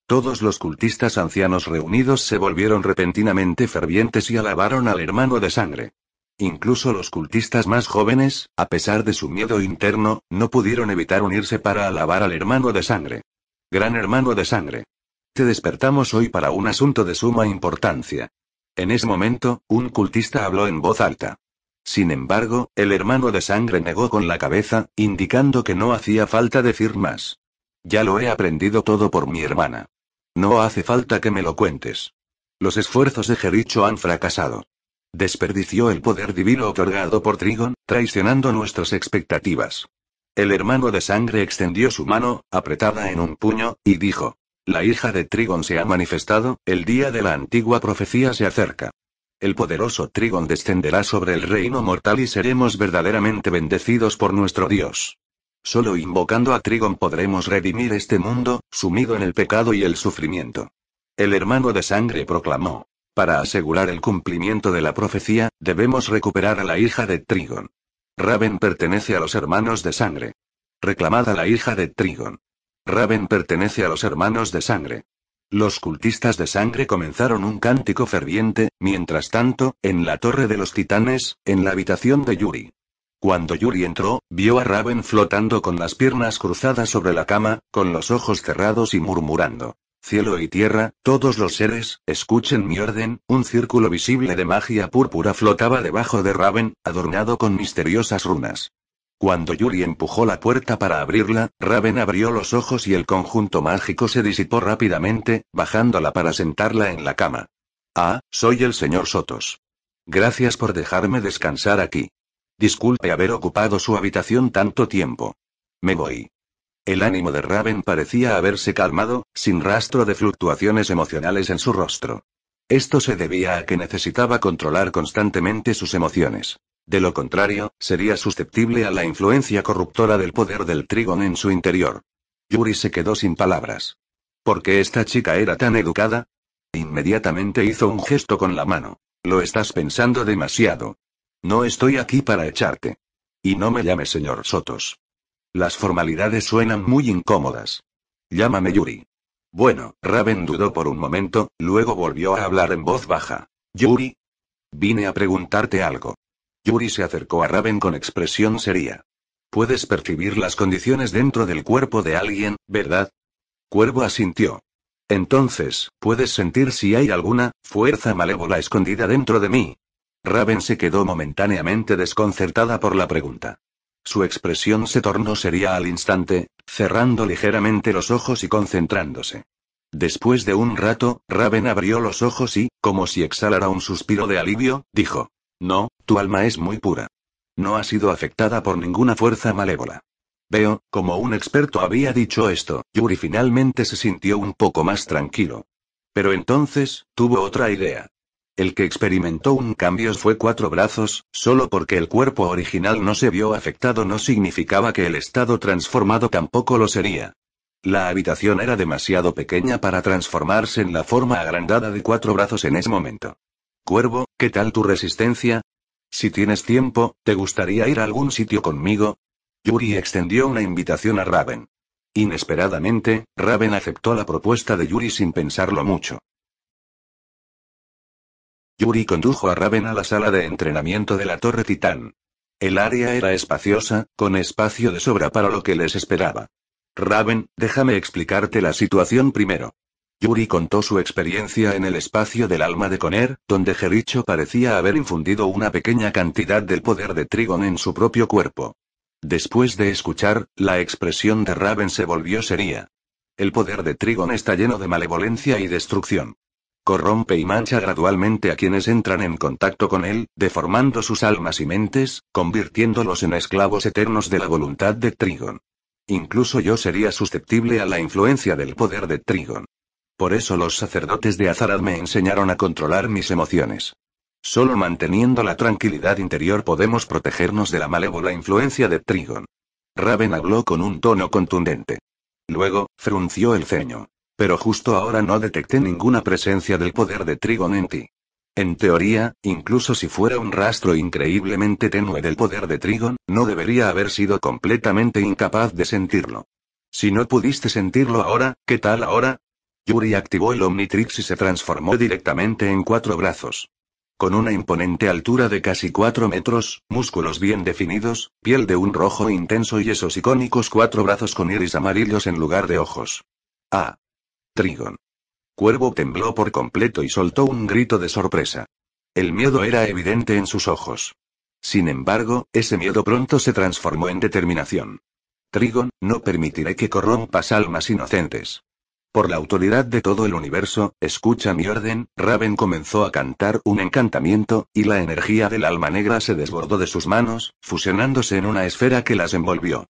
Todos los cultistas ancianos reunidos se volvieron repentinamente fervientes y alabaron al hermano de sangre. Incluso los cultistas más jóvenes, a pesar de su miedo interno, no pudieron evitar unirse para alabar al hermano de sangre. Gran hermano de sangre. Te despertamos hoy para un asunto de suma importancia. En ese momento, un cultista habló en voz alta. Sin embargo, el hermano de sangre negó con la cabeza, indicando que no hacía falta decir más. Ya lo he aprendido todo por mi hermana. No hace falta que me lo cuentes. Los esfuerzos de Jericho han fracasado. Desperdició el poder divino otorgado por Trigon, traicionando nuestras expectativas. El hermano de sangre extendió su mano, apretada en un puño, y dijo: La hija de Trigon se ha manifestado, el día de la antigua profecía se acerca. El poderoso Trigon descenderá sobre el reino mortal y seremos verdaderamente bendecidos por nuestro Dios. Solo invocando a Trigon podremos redimir este mundo, sumido en el pecado y el sufrimiento. El hermano de sangre proclamó: Para asegurar el cumplimiento de la profecía, debemos recuperar a la hija de Trigon. Raven pertenece a los hermanos de sangre. Reclamad a la hija de Trigon. Raven pertenece a los hermanos de sangre. Los cultistas de sangre comenzaron un cántico ferviente, mientras tanto, en la Torre de los Titanes, en la habitación de Yuri. Cuando Yuri entró, vio a Raven flotando con las piernas cruzadas sobre la cama, con los ojos cerrados y murmurando: Cielo y tierra, todos los seres, escuchen mi orden. Un círculo visible de magia púrpura flotaba debajo de Raven, adornado con misteriosas runas. Cuando Yuri empujó la puerta para abrirla, Raven abrió los ojos y el conjunto mágico se disipó rápidamente, bajándola para sentarla en la cama. Ah, soy el señor Sotos. Gracias por dejarme descansar aquí. Disculpe haber ocupado su habitación tanto tiempo. Me voy. El ánimo de Raven parecía haberse calmado, sin rastro de fluctuaciones emocionales en su rostro. Esto se debía a que necesitaba controlar constantemente sus emociones. De lo contrario, sería susceptible a la influencia corruptora del poder del Trigon en su interior. Yuri se quedó sin palabras. ¿Por qué esta chica era tan educada? Inmediatamente hizo un gesto con la mano. Lo estás pensando demasiado. No estoy aquí para echarte. Y no me llames señor Sotos. Las formalidades suenan muy incómodas. Llámame Yuri. Bueno, Raven dudó por un momento, luego volvió a hablar en voz baja. Yuri. Vine a preguntarte algo. Yuri se acercó a Raven con expresión seria. Puedes percibir las condiciones dentro del cuerpo de alguien, ¿verdad? Cuervo asintió. Entonces, ¿puedes sentir si hay alguna fuerza malévola escondida dentro de mí? Raven se quedó momentáneamente desconcertada por la pregunta. Su expresión se tornó seria al instante, cerrando ligeramente los ojos y concentrándose. Después de un rato, Raven abrió los ojos y, como si exhalara un suspiro de alivio, dijo: No, tu alma es muy pura. No ha sido afectada por ninguna fuerza malévola. Veo, como un experto había dicho esto, Yuri finalmente se sintió un poco más tranquilo. Pero entonces, tuvo otra idea. El que experimentó un cambio fue Cuatro Brazos, solo porque el cuerpo original no se vio afectado no significaba que el estado transformado tampoco lo sería. La habitación era demasiado pequeña para transformarse en la forma agrandada de Cuatro Brazos en ese momento. Cuervo, ¿qué tal tu resistencia? Si tienes tiempo, ¿te gustaría ir a algún sitio conmigo? Yuri extendió una invitación a Raven. Inesperadamente, Raven aceptó la propuesta de Yuri sin pensarlo mucho. Yuri condujo a Raven a la sala de entrenamiento de la Torre Titán. El área era espaciosa, con espacio de sobra para lo que les esperaba. Raven, déjame explicarte la situación primero. Yuri contó su experiencia en el espacio del alma de Conner, donde Jericho parecía haber infundido una pequeña cantidad del poder de Trigon en su propio cuerpo. Después de escuchar, la expresión de Raven se volvió seria. El poder de Trigon está lleno de malevolencia y destrucción. Corrompe y mancha gradualmente a quienes entran en contacto con él, deformando sus almas y mentes, convirtiéndolos en esclavos eternos de la voluntad de Trigon. Incluso yo sería susceptible a la influencia del poder de Trigon. Por eso los sacerdotes de Azarath me enseñaron a controlar mis emociones. Solo manteniendo la tranquilidad interior podemos protegernos de la malévola influencia de Trigon. Raven habló con un tono contundente. Luego, frunció el ceño. Pero justo ahora no detecté ninguna presencia del poder de Trigon en ti. En teoría, incluso si fuera un rastro increíblemente tenue del poder de Trigon, no debería haber sido completamente incapaz de sentirlo. Si no pudiste sentirlo ahora, ¿qué tal ahora? Yuri activó el Omnitrix y se transformó directamente en Cuatro Brazos. Con una imponente altura de casi 4 metros, músculos bien definidos, piel de un rojo intenso y esos icónicos 4 brazos con iris amarillos en lugar de ojos. ¡Ah! Trigon. Cuervo tembló por completo y soltó un grito de sorpresa. El miedo era evidente en sus ojos. Sin embargo, ese miedo pronto se transformó en determinación. Trigon, no permitiré que corrompas almas inocentes. Por la autoridad de todo el universo, escucha mi orden. Raven comenzó a cantar un encantamiento, y la energía del alma negra se desbordó de sus manos, fusionándose en una esfera que las envolvió.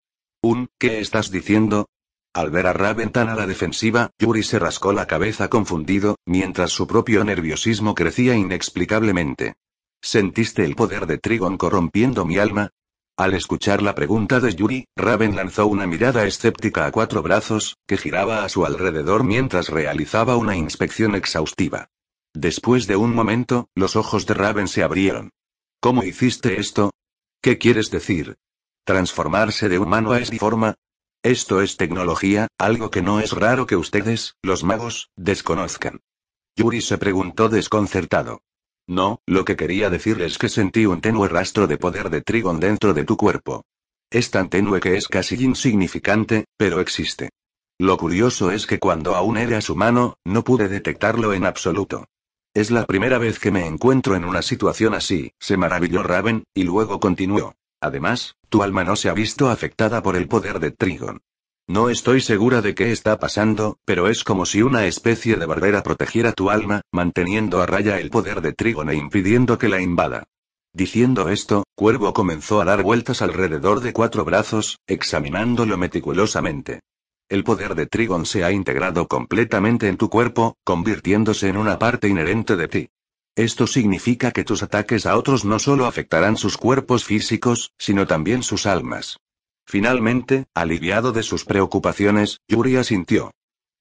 ¿Qué estás diciendo? Al ver a Raven tan a la defensiva, Yuri se rascó la cabeza confundido, mientras su propio nerviosismo crecía inexplicablemente. ¿Sentiste el poder de Trigon corrompiendo mi alma? Al escuchar la pregunta de Yuri, Raven lanzó una mirada escéptica a Cuatro Brazos, que giraba a su alrededor mientras realizaba una inspección exhaustiva. Después de un momento, los ojos de Raven se abrieron. ¿Cómo hiciste esto? ¿Qué quieres decir? ¿Transformarse de humano a forma? Esto es tecnología, algo que no es raro que ustedes, los magos, desconozcan. Yuri se preguntó desconcertado. No, lo que quería decir es que sentí un tenue rastro de poder de Trigon dentro de tu cuerpo. Es tan tenue que es casi insignificante, pero existe. Lo curioso es que cuando aún eras humano, no pude detectarlo en absoluto. Es la primera vez que me encuentro en una situación así, se maravilló Raven, y luego continuó. Además, tu alma no se ha visto afectada por el poder de Trigon. No estoy segura de qué está pasando, pero es como si una especie de barrera protegiera tu alma, manteniendo a raya el poder de Trigon e impidiendo que la invada. Diciendo esto, Cuervo comenzó a dar vueltas alrededor de Cuatro Brazos, examinándolo meticulosamente. El poder de Trigon se ha integrado completamente en tu cuerpo, convirtiéndose en una parte inherente de ti. Esto significa que tus ataques a otros no solo afectarán sus cuerpos físicos, sino también sus almas. Finalmente, aliviado de sus preocupaciones, Yuri asintió.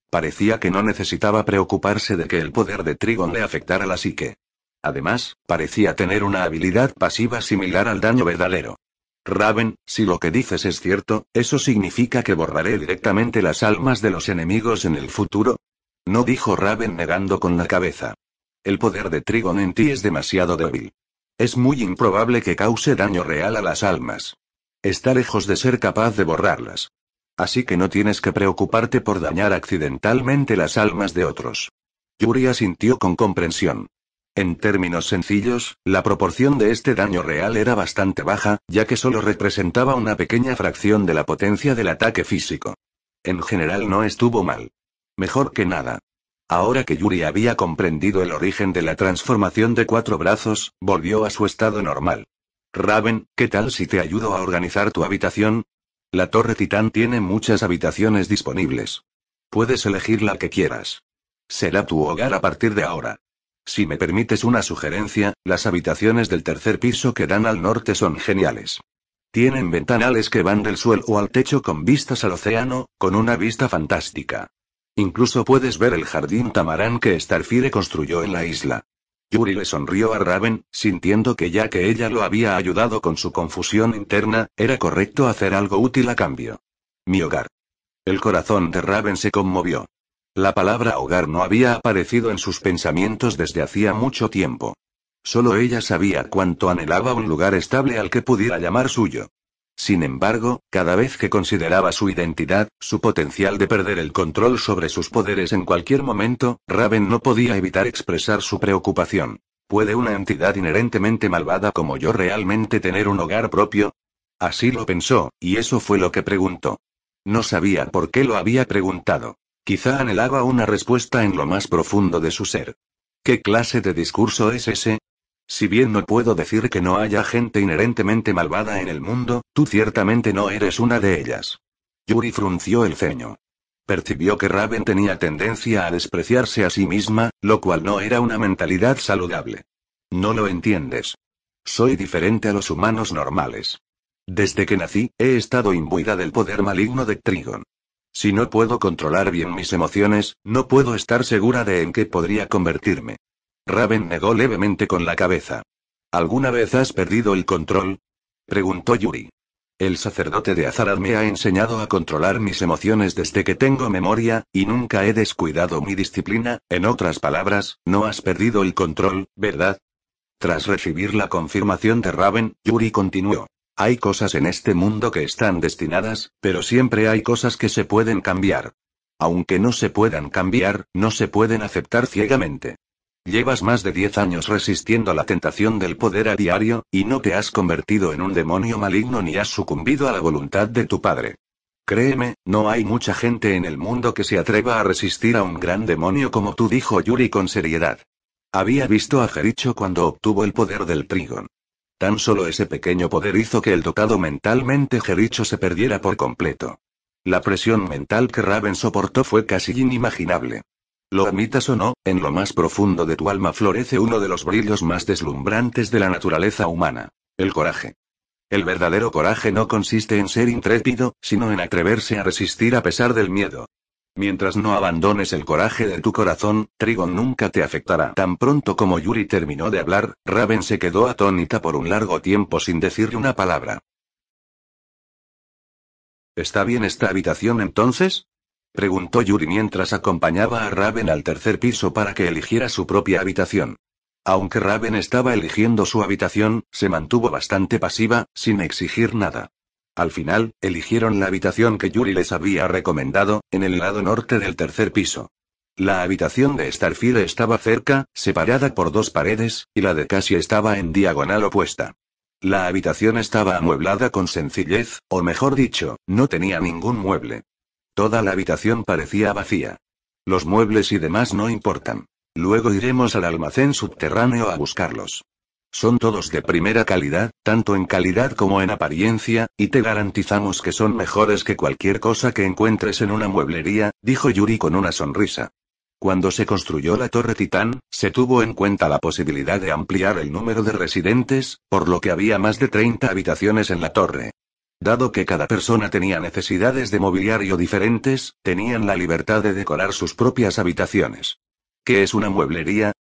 Parecía que no necesitaba preocuparse de que el poder de Trigon le afectara la psique. Además, parecía tener una habilidad pasiva similar al daño verdadero. Raven, si lo que dices es cierto, ¿eso significa que borraré directamente las almas de los enemigos en el futuro? No, dijo Raven negando con la cabeza. El poder de Trigon en ti es demasiado débil. Es muy improbable que cause daño real a las almas. Está lejos de ser capaz de borrarlas. Así que no tienes que preocuparte por dañar accidentalmente las almas de otros. Yuri asintió con comprensión. En términos sencillos, la proporción de este daño real era bastante baja, ya que solo representaba una pequeña fracción de la potencia del ataque físico. En general no estuvo mal. Mejor que nada. Ahora que Yuri había comprendido el origen de la transformación de Cuatro Brazos, volvió a su estado normal. Raven, ¿qué tal si te ayudo a organizar tu habitación? La Torre Titán tiene muchas habitaciones disponibles. Puedes elegir la que quieras. Será tu hogar a partir de ahora. Si me permites una sugerencia, las habitaciones del tercer piso que dan al norte son geniales. Tienen ventanales que van del suelo al techo con vistas al océano, con una vista fantástica. Incluso puedes ver el jardín Tamarán que Starfire construyó en la isla. Yuri le sonrió a Raven, sintiendo que ya que ella lo había ayudado con su confusión interna, era correcto hacer algo útil a cambio. Mi hogar. El corazón de Raven se conmovió. La palabra hogar no había aparecido en sus pensamientos desde hacía mucho tiempo. Solo ella sabía cuánto anhelaba un lugar estable al que pudiera llamar suyo. Sin embargo, cada vez que consideraba su identidad, su potencial de perder el control sobre sus poderes en cualquier momento, Raven no podía evitar expresar su preocupación. ¿Puede una entidad inherentemente malvada como yo realmente tener un hogar propio? Así lo pensó, y eso fue lo que preguntó. No sabía por qué lo había preguntado. Quizá anhelaba una respuesta en lo más profundo de su ser. ¿Qué clase de discurso es ese? Si bien no puedo decir que no haya gente inherentemente malvada en el mundo, tú ciertamente no eres una de ellas. Yuri frunció el ceño. Percibió que Raven tenía tendencia a despreciarse a sí misma, lo cual no era una mentalidad saludable. No lo entiendes. Soy diferente a los humanos normales. Desde que nací, he estado imbuida del poder maligno de Trigon. Si no puedo controlar bien mis emociones, no puedo estar segura de en qué podría convertirme. Raven negó levemente con la cabeza. ¿Alguna vez has perdido el control? Preguntó Yuri. El sacerdote de Azarath me ha enseñado a controlar mis emociones desde que tengo memoria, y nunca he descuidado mi disciplina. En otras palabras, no has perdido el control, ¿verdad? Tras recibir la confirmación de Raven, Yuri continuó. Hay cosas en este mundo que están destinadas, pero siempre hay cosas que se pueden cambiar. Aunque no se puedan cambiar, no se pueden aceptar ciegamente. Llevas más de 10 años resistiendo a la tentación del poder a diario, y no te has convertido en un demonio maligno ni has sucumbido a la voluntad de tu padre. Créeme, no hay mucha gente en el mundo que se atreva a resistir a un gran demonio como tú, dijo Yuri con seriedad. Había visto a Jericho cuando obtuvo el poder del Trigon. Tan solo ese pequeño poder hizo que el dotado mentalmente Jericho se perdiera por completo. La presión mental que Raven soportó fue casi inimaginable. Lo admitas o no, en lo más profundo de tu alma florece uno de los brillos más deslumbrantes de la naturaleza humana: el coraje. El verdadero coraje no consiste en ser intrépido, sino en atreverse a resistir a pesar del miedo. Mientras no abandones el coraje de tu corazón, Trigon nunca te afectará. Tan pronto como Yuri terminó de hablar, Raven se quedó atónita por un largo tiempo sin decirle una palabra. ¿Está bien esta habitación entonces? Preguntó Yuri mientras acompañaba a Raven al tercer piso para que eligiera su propia habitación. Aunque Raven estaba eligiendo su habitación, se mantuvo bastante pasiva, sin exigir nada. Al final, eligieron la habitación que Yuri les había recomendado, en el lado norte del tercer piso. La habitación de Starfire estaba cerca, separada por 2 paredes, y la de Cassie estaba en diagonal opuesta. La habitación estaba amueblada con sencillez, o mejor dicho, no tenía ningún mueble. Toda la habitación parecía vacía. Los muebles y demás no importan. Luego iremos al almacén subterráneo a buscarlos. Son todos de primera calidad, tanto en calidad como en apariencia, y te garantizamos que son mejores que cualquier cosa que encuentres en una mueblería, dijo Yuri con una sonrisa. Cuando se construyó la Torre Titán, se tuvo en cuenta la posibilidad de ampliar el número de residentes, por lo que había más de 30 habitaciones en la torre. Dado que cada persona tenía necesidades de mobiliario diferentes, tenían la libertad de decorar sus propias habitaciones. ¿Qué es una mueblería?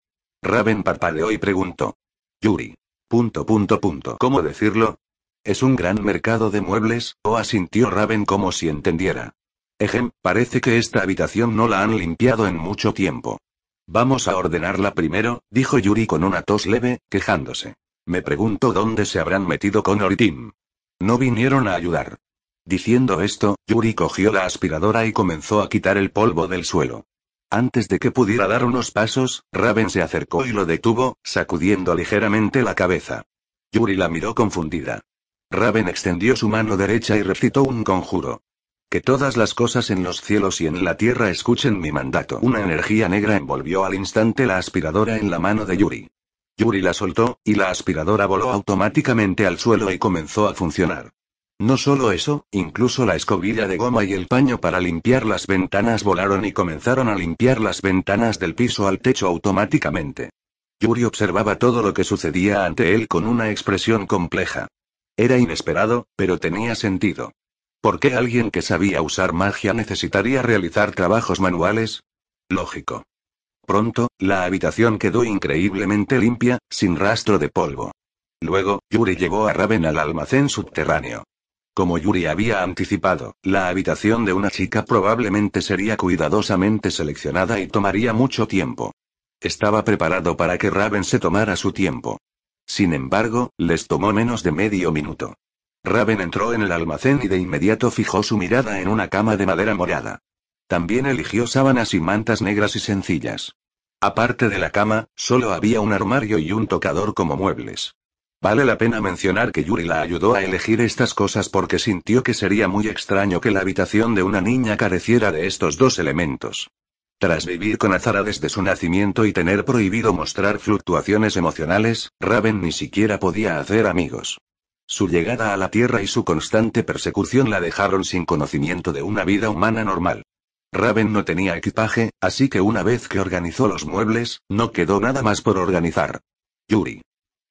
Raven parpadeó y preguntó. Yuri. ¿Cómo decirlo? Es un gran mercado de muebles, o asintió Raven como si entendiera. Parece que esta habitación no la han limpiado en mucho tiempo. Vamos a ordenarla primero, dijo Yuri con una tos leve, quejándose. Me pregunto dónde se habrán metido Connor y Tim. No vinieron a ayudar. Diciendo esto, Yuri cogió la aspiradora y comenzó a quitar el polvo del suelo. Antes de que pudiera dar unos pasos, Raven se acercó y lo detuvo, sacudiendo ligeramente la cabeza. Yuri la miró confundida. Raven extendió su mano derecha y recitó un conjuro. Que todas las cosas en los cielos y en la tierra escuchen mi mandato. Una energía negra envolvió al instante la aspiradora en la mano de Yuri. Yuri la soltó, y la aspiradora voló automáticamente al suelo y comenzó a funcionar. No solo eso, incluso la escobilla de goma y el paño para limpiar las ventanas volaron y comenzaron a limpiar las ventanas del piso al techo automáticamente. Yuri observaba todo lo que sucedía ante él con una expresión compleja. Era inesperado, pero tenía sentido. ¿Por qué alguien que sabía usar magia necesitaría realizar trabajos manuales? Lógico. Pronto, la habitación quedó increíblemente limpia, sin rastro de polvo. Luego, Yuri llevó a Raven al almacén subterráneo. Como Yuri había anticipado, la habitación de una chica probablemente sería cuidadosamente seleccionada y tomaría mucho tiempo. Estaba preparado para que Raven se tomara su tiempo. Sin embargo, les tomó menos de medio minuto. Raven entró en el almacén y de inmediato fijó su mirada en una cama de madera morada. También eligió sábanas y mantas negras y sencillas. Aparte de la cama, solo había un armario y un tocador como muebles. Vale la pena mencionar que Yuri la ayudó a elegir estas cosas porque sintió que sería muy extraño que la habitación de una niña careciera de estos dos elementos. Tras vivir con Azara desde su nacimiento y tener prohibido mostrar fluctuaciones emocionales, Raven ni siquiera podía hacer amigos. Su llegada a la Tierra y su constante persecución la dejaron sin conocimiento de una vida humana normal. Raven no tenía equipaje, así que una vez que organizó los muebles, no quedó nada más por organizar. Yuri.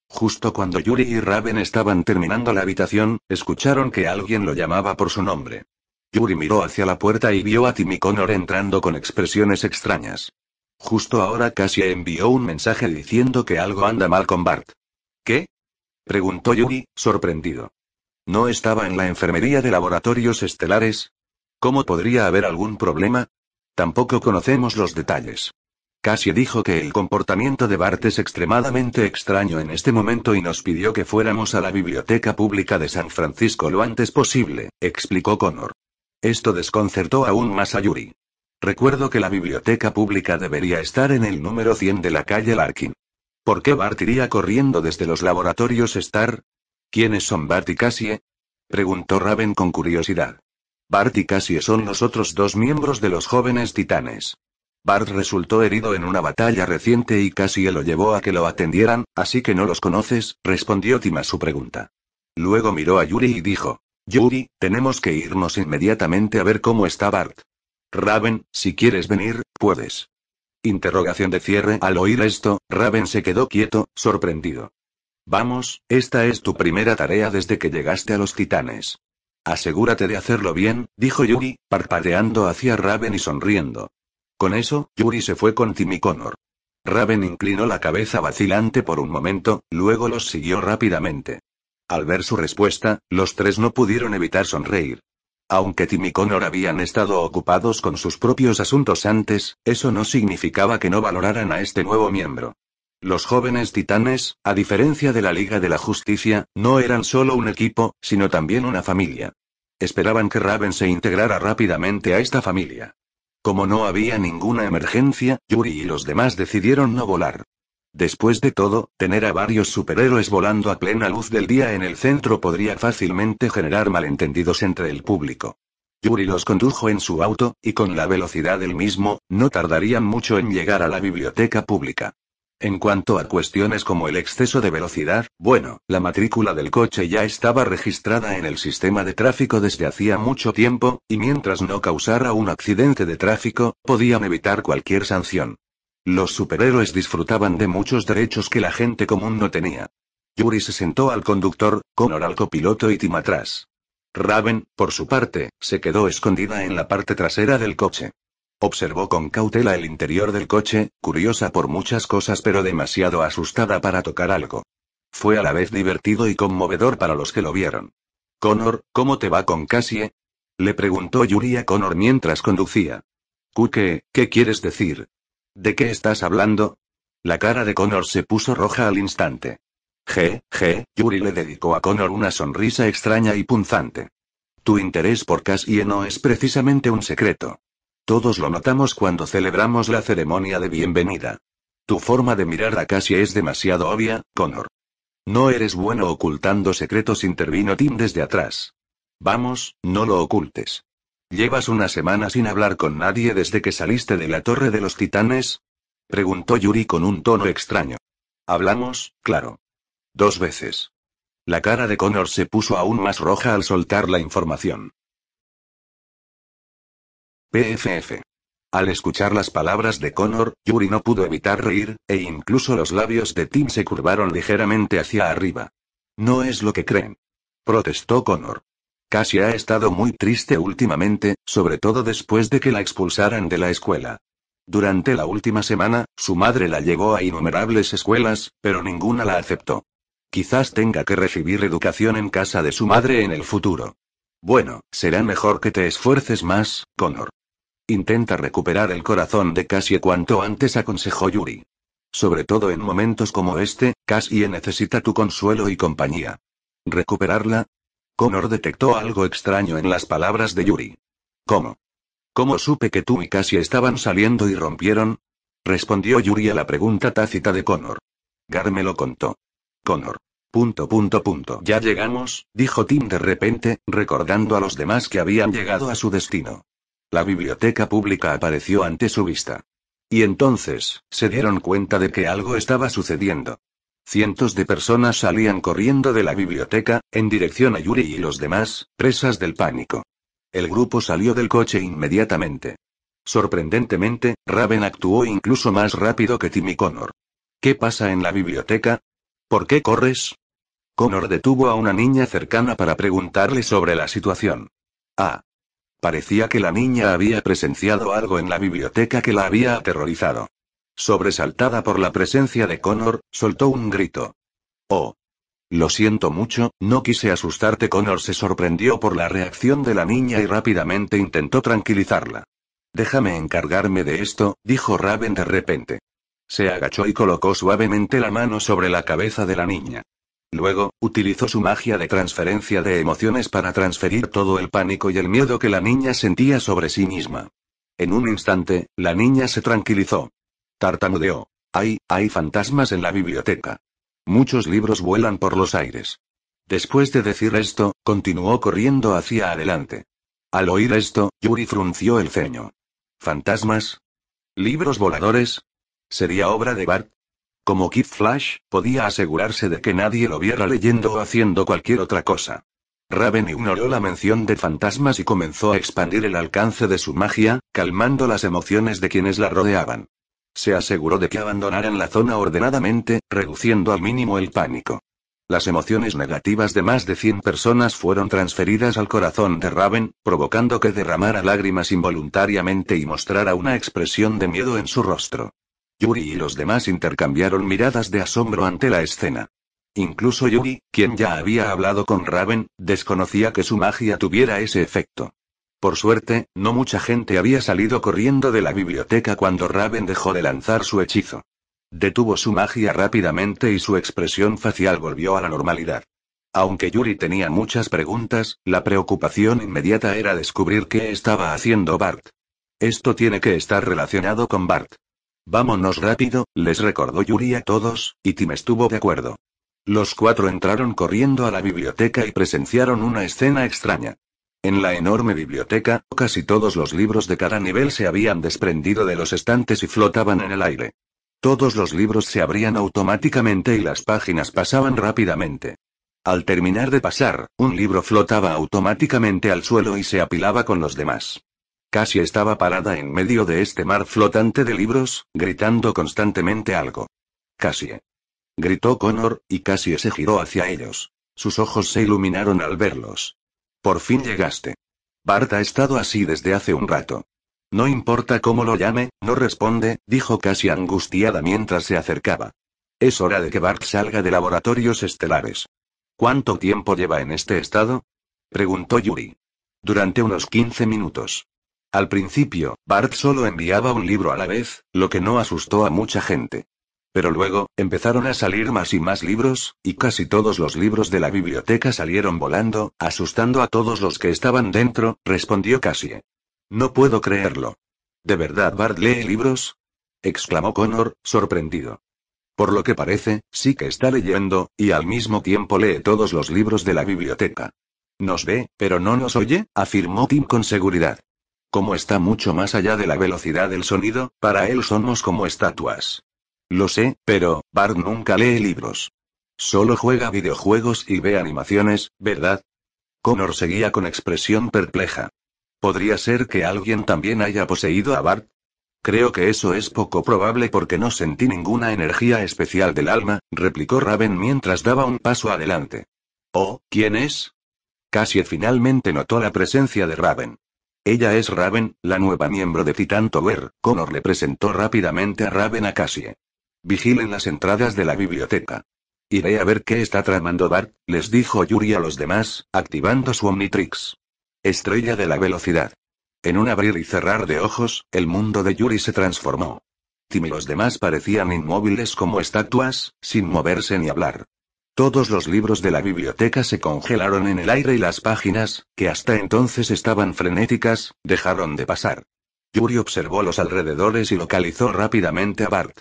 Justo cuando Yuri y Raven estaban terminando la habitación, escucharon que alguien lo llamaba por su nombre. Yuri miró hacia la puerta y vio a Timmy Connor entrando con expresiones extrañas. Justo ahora Cassie envió un mensaje diciendo que algo anda mal con Bart. ¿Qué? Preguntó Yuri, sorprendido. ¿No estaba en la enfermería de laboratorios estelares? ¿Cómo podría haber algún problema? Tampoco conocemos los detalles. Cassie dijo que el comportamiento de Bart es extremadamente extraño en este momento y nos pidió que fuéramos a la biblioteca pública de San Francisco lo antes posible, explicó Connor. Esto desconcertó aún más a Yuri. Recuerdo que la biblioteca pública debería estar en el número 100 de la calle Larkin. ¿Por qué Bart iría corriendo desde los laboratorios Star? ¿Quiénes son Bart y Cassie? Preguntó Raven con curiosidad. Bart y Cassie son los otros dos miembros de los jóvenes titanes. Bart resultó herido en una batalla reciente y Cassie lo llevó a que lo atendieran, así que no los conoces, respondió Tim a su pregunta. Luego miró a Yuri y dijo, Yuri, tenemos que irnos inmediatamente a ver cómo está Bart. Raven, si quieres venir, puedes. Interrogación de cierre. Al oír esto, Raven se quedó quieto, sorprendido. Vamos, esta es tu primera tarea desde que llegaste a los titanes. Asegúrate de hacerlo bien, dijo Yuri, parpadeando hacia Raven y sonriendo. Con eso, Yuri se fue con Timmy Connor. Raven inclinó la cabeza vacilante por un momento, luego los siguió rápidamente. Al ver su respuesta, los tres no pudieron evitar sonreír. Aunque Tim y Connor habían estado ocupados con sus propios asuntos antes, eso no significaba que no valoraran a este nuevo miembro. Los jóvenes titanes, a diferencia de la Liga de la Justicia, no eran solo un equipo, sino también una familia. Esperaban que Raven se integrara rápidamente a esta familia. Como no había ninguna emergencia, Yuri y los demás decidieron no volar. Después de todo, tener a varios superhéroes volando a plena luz del día en el centro podría fácilmente generar malentendidos entre el público. Yuri los condujo en su auto, y con la velocidad del mismo, no tardarían mucho en llegar a la biblioteca pública. En cuanto a cuestiones como el exceso de velocidad, bueno, la matrícula del coche ya estaba registrada en el sistema de tráfico desde hacía mucho tiempo, y mientras no causara un accidente de tráfico, podían evitar cualquier sanción. Los superhéroes disfrutaban de muchos derechos que la gente común no tenía. Yuri se sentó al conductor, Connor al copiloto y Tim atrás. Raven, por su parte, se quedó escondida en la parte trasera del coche. Observó con cautela el interior del coche, curiosa por muchas cosas pero demasiado asustada para tocar algo. Fue a la vez divertido y conmovedor para los que lo vieron. Connor, ¿cómo te va con Cassie? Le preguntó Yuri a Connor mientras conducía. ¿Qué quieres decir? ¿De qué estás hablando? La cara de Connor se puso roja al instante. Yuri le dedicó a Connor una sonrisa extraña y punzante. Tu interés por Cassie no es precisamente un secreto. Todos lo notamos cuando celebramos la ceremonia de bienvenida. Tu forma de mirar a Cassie es demasiado obvia, Connor. No eres bueno ocultando secretos, intervino Tim desde atrás. Vamos, no lo ocultes. ¿Llevas una semana sin hablar con nadie desde que saliste de la Torre de los Titanes? Preguntó Yuri con un tono extraño. Hablamos, claro. 2 veces. La cara de Connor se puso aún más roja al soltar la información. PFF. Al escuchar las palabras de Connor, Yuri no pudo evitar reír, e incluso los labios de Tim se curvaron ligeramente hacia arriba. No es lo que creen. Protestó Connor. Cassie ha estado muy triste últimamente, sobre todo después de que la expulsaran de la escuela. Durante la última semana, su madre la llevó a innumerables escuelas, pero ninguna la aceptó. Quizás tenga que recibir educación en casa de su madre en el futuro. Bueno, será mejor que te esfuerces más, Connor. Intenta recuperar el corazón de Cassie cuanto antes, aconsejó Yuri. Sobre todo en momentos como este, Cassie necesita tu consuelo y compañía. ¿Recuperarla? Connor detectó algo extraño en las palabras de Yuri. ¿Cómo? ¿Cómo supe que tú y Cassie estaban saliendo y rompieron? Respondió Yuri a la pregunta tácita de Connor. Gar me lo contó. Connor. Ya llegamos, dijo Tim de repente, recordando a los demás que habían llegado a su destino. La biblioteca pública apareció ante su vista. Y entonces, se dieron cuenta de que algo estaba sucediendo. Cientos de personas salían corriendo de la biblioteca, en dirección a Yuri y los demás, presas del pánico. El grupo salió del coche inmediatamente. Sorprendentemente, Raven actuó incluso más rápido que Tim y Connor. ¿Qué pasa en la biblioteca? ¿Por qué corres? Connor detuvo a una niña cercana para preguntarle sobre la situación. Ah. Parecía que la niña había presenciado algo en la biblioteca que la había aterrorizado. Sobresaltada por la presencia de Connor, soltó un grito. Oh. Lo siento mucho, no quise asustarte. Connor se sorprendió por la reacción de la niña y rápidamente intentó tranquilizarla. Déjame encargarme de esto, dijo Raven de repente. Se agachó y colocó suavemente la mano sobre la cabeza de la niña. Luego, utilizó su magia de transferencia de emociones para transferir todo el pánico y el miedo que la niña sentía sobre sí misma. En un instante, la niña se tranquilizó. Tartamudeó. Hay fantasmas en la biblioteca. Muchos libros vuelan por los aires. Después de decir esto, continuó corriendo hacia adelante. Al oír esto, Yuri frunció el ceño. ¿Fantasmas? ¿Libros voladores? ¿Sería obra de Bart? Como Kid Flash, podía asegurarse de que nadie lo viera leyendo o haciendo cualquier otra cosa. Raven ignoró la mención de fantasmas y comenzó a expandir el alcance de su magia, calmando las emociones de quienes la rodeaban. Se aseguró de que abandonaran la zona ordenadamente, reduciendo al mínimo el pánico. Las emociones negativas de más de 100 personas fueron transferidas al corazón de Raven, provocando que derramara lágrimas involuntariamente y mostrara una expresión de miedo en su rostro. Yuri y los demás intercambiaron miradas de asombro ante la escena. Incluso Yuri, quien ya había hablado con Raven, desconocía que su magia tuviera ese efecto. Por suerte, no mucha gente había salido corriendo de la biblioteca cuando Raven dejó de lanzar su hechizo. Detuvo su magia rápidamente y su expresión facial volvió a la normalidad. Aunque Yuri tenía muchas preguntas, la preocupación inmediata era descubrir qué estaba haciendo Bart. Esto tiene que estar relacionado con Bart. Vámonos rápido, les recordó Yuri a todos, y Tim estuvo de acuerdo. Los cuatro entraron corriendo a la biblioteca y presenciaron una escena extraña. En la enorme biblioteca, casi todos los libros de cada nivel se habían desprendido de los estantes y flotaban en el aire. Todos los libros se abrían automáticamente y las páginas pasaban rápidamente. Al terminar de pasar, un libro flotaba automáticamente al suelo y se apilaba con los demás. Cassie estaba parada en medio de este mar flotante de libros, gritando constantemente algo. Cassie. Gritó Connor, y Cassie se giró hacia ellos. Sus ojos se iluminaron al verlos. Por fin llegaste. Bart ha estado así desde hace un rato. No importa cómo lo llame, no responde, dijo Cassie angustiada mientras se acercaba. Es hora de que Bart salga de Laboratorios Estelares. ¿Cuánto tiempo lleva en este estado? Preguntó Yuri. Durante unos 15 minutos. Al principio, Bart solo enviaba un libro a la vez, lo que no asustó a mucha gente. Pero luego, empezaron a salir más y más libros, y casi todos los libros de la biblioteca salieron volando, asustando a todos los que estaban dentro, respondió Cassie. No puedo creerlo. ¿De verdad Bart lee libros? Exclamó Connor, sorprendido. Por lo que parece, sí que está leyendo, y al mismo tiempo lee todos los libros de la biblioteca. Nos ve, pero no nos oye, afirmó Tim con seguridad. Como está mucho más allá de la velocidad del sonido, para él somos como estatuas. Lo sé, pero, Bart nunca lee libros. Solo juega videojuegos y ve animaciones, ¿verdad? Connor seguía con expresión perpleja. ¿Podría ser que alguien también haya poseído a Bart? Creo que eso es poco probable porque no sentí ninguna energía especial del alma, replicó Raven mientras daba un paso adelante. ¿Oh, quién es? Cassie finalmente notó la presencia de Raven. Ella es Raven, la nueva miembro de Titan Tower. Connor le presentó rápidamente a Raven a Cassie. Vigilen las entradas de la biblioteca. Iré a ver qué está tramando Bart, les dijo Yuri a los demás, activando su Omnitrix. Estrella de la velocidad. En un abrir y cerrar de ojos, el mundo de Yuri se transformó. Tim y los demás parecían inmóviles como estatuas, sin moverse ni hablar. Todos los libros de la biblioteca se congelaron en el aire y las páginas, que hasta entonces estaban frenéticas, dejaron de pasar. Yuri observó los alrededores y localizó rápidamente a Bart.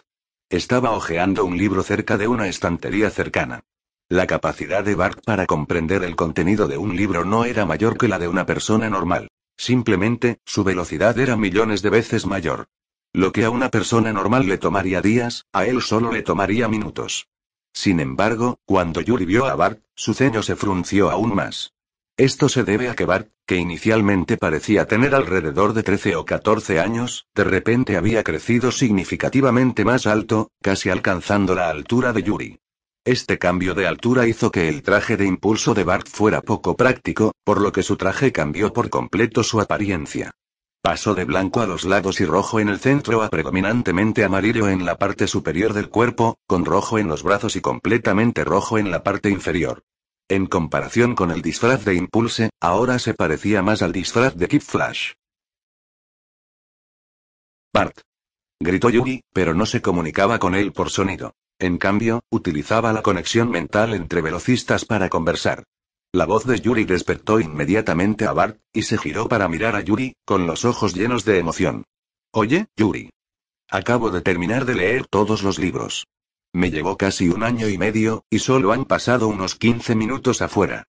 Estaba hojeando un libro cerca de una estantería cercana. La capacidad de Bart para comprender el contenido de un libro no era mayor que la de una persona normal. Simplemente, su velocidad era millones de veces mayor. Lo que a una persona normal le tomaría días, a él solo le tomaría minutos. Sin embargo, cuando Yuri vio a Bart, su ceño se frunció aún más. Esto se debe a que Bart, que inicialmente parecía tener alrededor de 13 o 14 años, de repente había crecido significativamente más alto, casi alcanzando la altura de Yuri. Este cambio de altura hizo que el traje de impulso de Bart fuera poco práctico, por lo que su traje cambió por completo su apariencia. Pasó de blanco a los lados y rojo en el centro a predominantemente amarillo en la parte superior del cuerpo, con rojo en los brazos y completamente rojo en la parte inferior. En comparación con el disfraz de Impulse, ahora se parecía más al disfraz de Kid Flash. Bart. Gritó Yuri, pero no se comunicaba con él por sonido. En cambio, utilizaba la conexión mental entre velocistas para conversar. La voz de Yuri despertó inmediatamente a Bart, y se giró para mirar a Yuri, con los ojos llenos de emoción. Oye, Yuri. Acabo de terminar de leer todos los libros. Me llevó casi 1 año y medio, y solo han pasado unos 15 minutos afuera.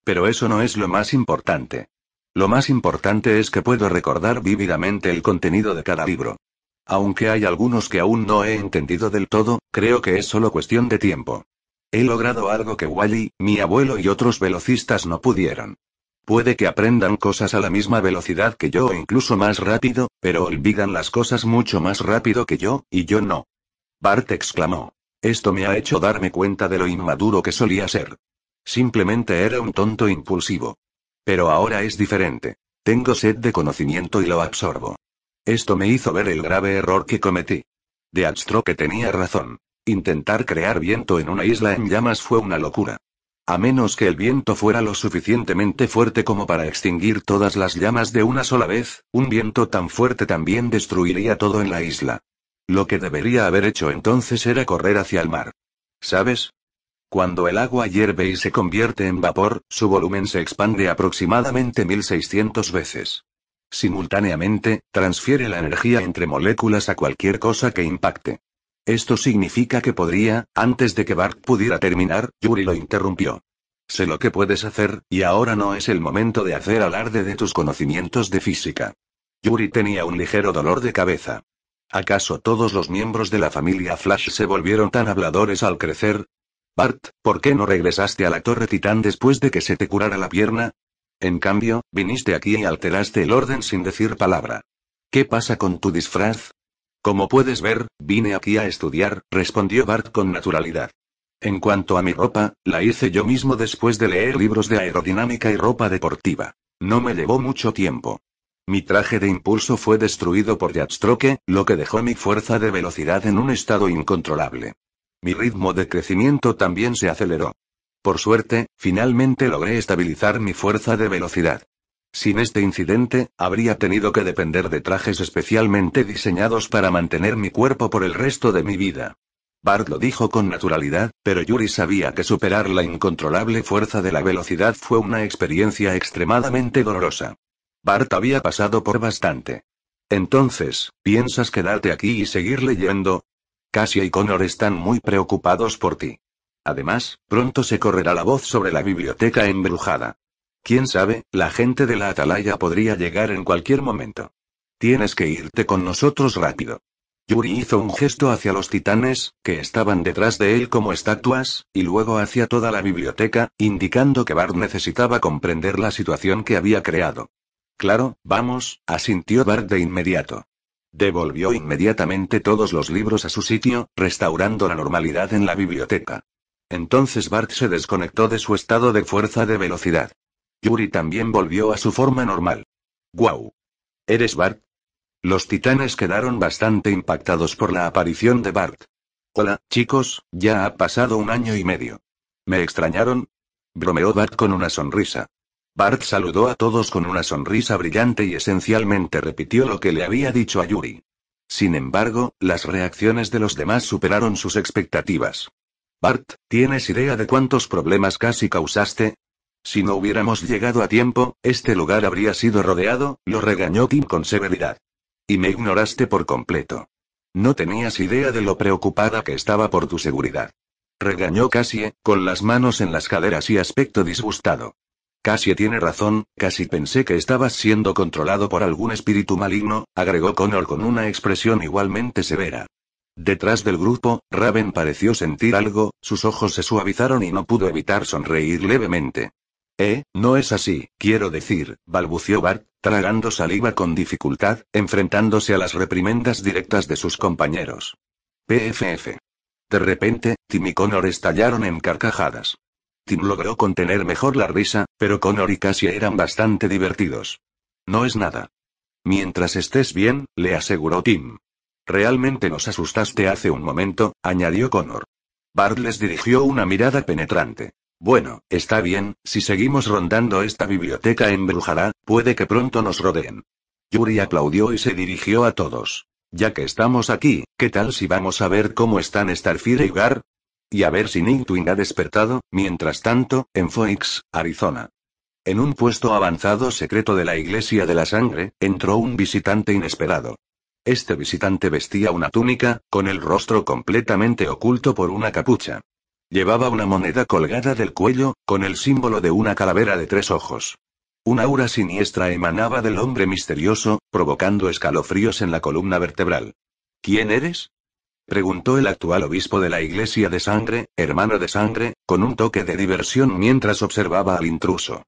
Pero eso no es lo más importante. Lo más importante es que puedo recordar vívidamente el contenido de cada libro. Aunque hay algunos que aún no he entendido del todo, creo que es solo cuestión de tiempo. He logrado algo que Wally, mi abuelo y otros velocistas no pudieron. Puede que aprendan cosas a la misma velocidad que yo o incluso más rápido, pero olvidan las cosas mucho más rápido que yo, y yo no. Bart exclamó. Esto me ha hecho darme cuenta de lo inmaduro que solía ser. Simplemente era un tonto impulsivo. Pero ahora es diferente. Tengo sed de conocimiento y lo absorbo. Esto me hizo ver el grave error que cometí. Deathstroke tenía razón. Intentar crear viento en una isla en llamas fue una locura. A menos que el viento fuera lo suficientemente fuerte como para extinguir todas las llamas de una sola vez, un viento tan fuerte también destruiría todo en la isla. Lo que debería haber hecho entonces era correr hacia el mar. ¿Sabes? Cuando el agua hierve y se convierte en vapor, su volumen se expande aproximadamente 1600 veces. Simultáneamente, transfiere la energía entre moléculas a cualquier cosa que impacte. Esto significa que podría, antes de que Bart pudiera terminar, Yuri lo interrumpió. Sé lo que puedes hacer, y ahora no es el momento de hacer alarde de tus conocimientos de física. Yuri tenía un ligero dolor de cabeza. ¿Acaso todos los miembros de la familia Flash se volvieron tan habladores al crecer? Bart, ¿por qué no regresaste a la Torre Titán después de que se te curara la pierna? En cambio, viniste aquí y alteraste el orden sin decir palabra. ¿Qué pasa con tu disfraz? Como puedes ver, vine aquí a estudiar, respondió Bart con naturalidad. En cuanto a mi ropa, la hice yo mismo después de leer libros de aerodinámica y ropa deportiva. No me llevó mucho tiempo. Mi traje de impulso fue destruido por Deathstroke, lo que dejó mi fuerza de velocidad en un estado incontrolable. Mi ritmo de crecimiento también se aceleró. Por suerte, finalmente logré estabilizar mi fuerza de velocidad. Sin este incidente, habría tenido que depender de trajes especialmente diseñados para mantener mi cuerpo por el resto de mi vida. Bart lo dijo con naturalidad, pero Yuri sabía que superar la incontrolable fuerza de la velocidad fue una experiencia extremadamente dolorosa. Bart había pasado por bastante. Entonces, ¿piensas quedarte aquí y seguir leyendo? Cassie y Connor están muy preocupados por ti. Además, pronto se correrá la voz sobre la biblioteca embrujada. Quién sabe, la gente de la Atalaya podría llegar en cualquier momento. Tienes que irte con nosotros rápido. Yuri hizo un gesto hacia los titanes, que estaban detrás de él como estatuas, y luego hacia toda la biblioteca, indicando que Bart necesitaba comprender la situación que había creado. Claro, vamos, asintió Bart de inmediato. Devolvió inmediatamente todos los libros a su sitio, restaurando la normalidad en la biblioteca. Entonces Bart se desconectó de su estado de fuerza de velocidad. Yuri también volvió a su forma normal. ¡Guau! ¿Eres Bart? Los titanes quedaron bastante impactados por la aparición de Bart. Hola, chicos, ya ha pasado 1 año y medio. ¿Me extrañaron? Bromeó Bart con una sonrisa. Bart saludó a todos con una sonrisa brillante y esencialmente repitió lo que le había dicho a Yuri. Sin embargo, las reacciones de los demás superaron sus expectativas. Bart, ¿tienes idea de cuántos problemas casi causaste? Si no hubiéramos llegado a tiempo, este lugar habría sido rodeado, lo regañó Tim con severidad. Y me ignoraste por completo. No tenías idea de lo preocupada que estaba por tu seguridad. Regañó Cassie, con las manos en las caderas y aspecto disgustado. Cassie tiene razón, casi pensé que estabas siendo controlado por algún espíritu maligno, agregó Connor con una expresión igualmente severa. Detrás del grupo, Raven pareció sentir algo, sus ojos se suavizaron y no pudo evitar sonreír levemente. No es así, quiero decir, balbuceó Bart, tragando saliva con dificultad, enfrentándose a las reprimendas directas de sus compañeros. PFF. De repente, Tim y Connor estallaron en carcajadas. Tim logró contener mejor la risa, pero Connor y Cassie eran bastante divertidos. No es nada. Mientras estés bien, le aseguró Tim. Realmente nos asustaste hace un momento, añadió Connor. Bart les dirigió una mirada penetrante. Bueno, está bien, si seguimos rondando esta biblioteca embrujada, puede que pronto nos rodeen. Yuri aplaudió y se dirigió a todos. Ya que estamos aquí, ¿qué tal si vamos a ver cómo están Starfire y Gar? Y a ver si Nightwing ha despertado, mientras tanto, en Phoenix, Arizona. En un puesto avanzado secreto de la Iglesia de la Sangre, entró un visitante inesperado. Este visitante vestía una túnica, con el rostro completamente oculto por una capucha. Llevaba una moneda colgada del cuello, con el símbolo de una calavera de 3 ojos. Un aura siniestra emanaba del hombre misterioso, provocando escalofríos en la columna vertebral. ¿Quién eres? Preguntó el actual obispo de la Iglesia de Sangre, hermano de sangre, con un toque de diversión mientras observaba al intruso.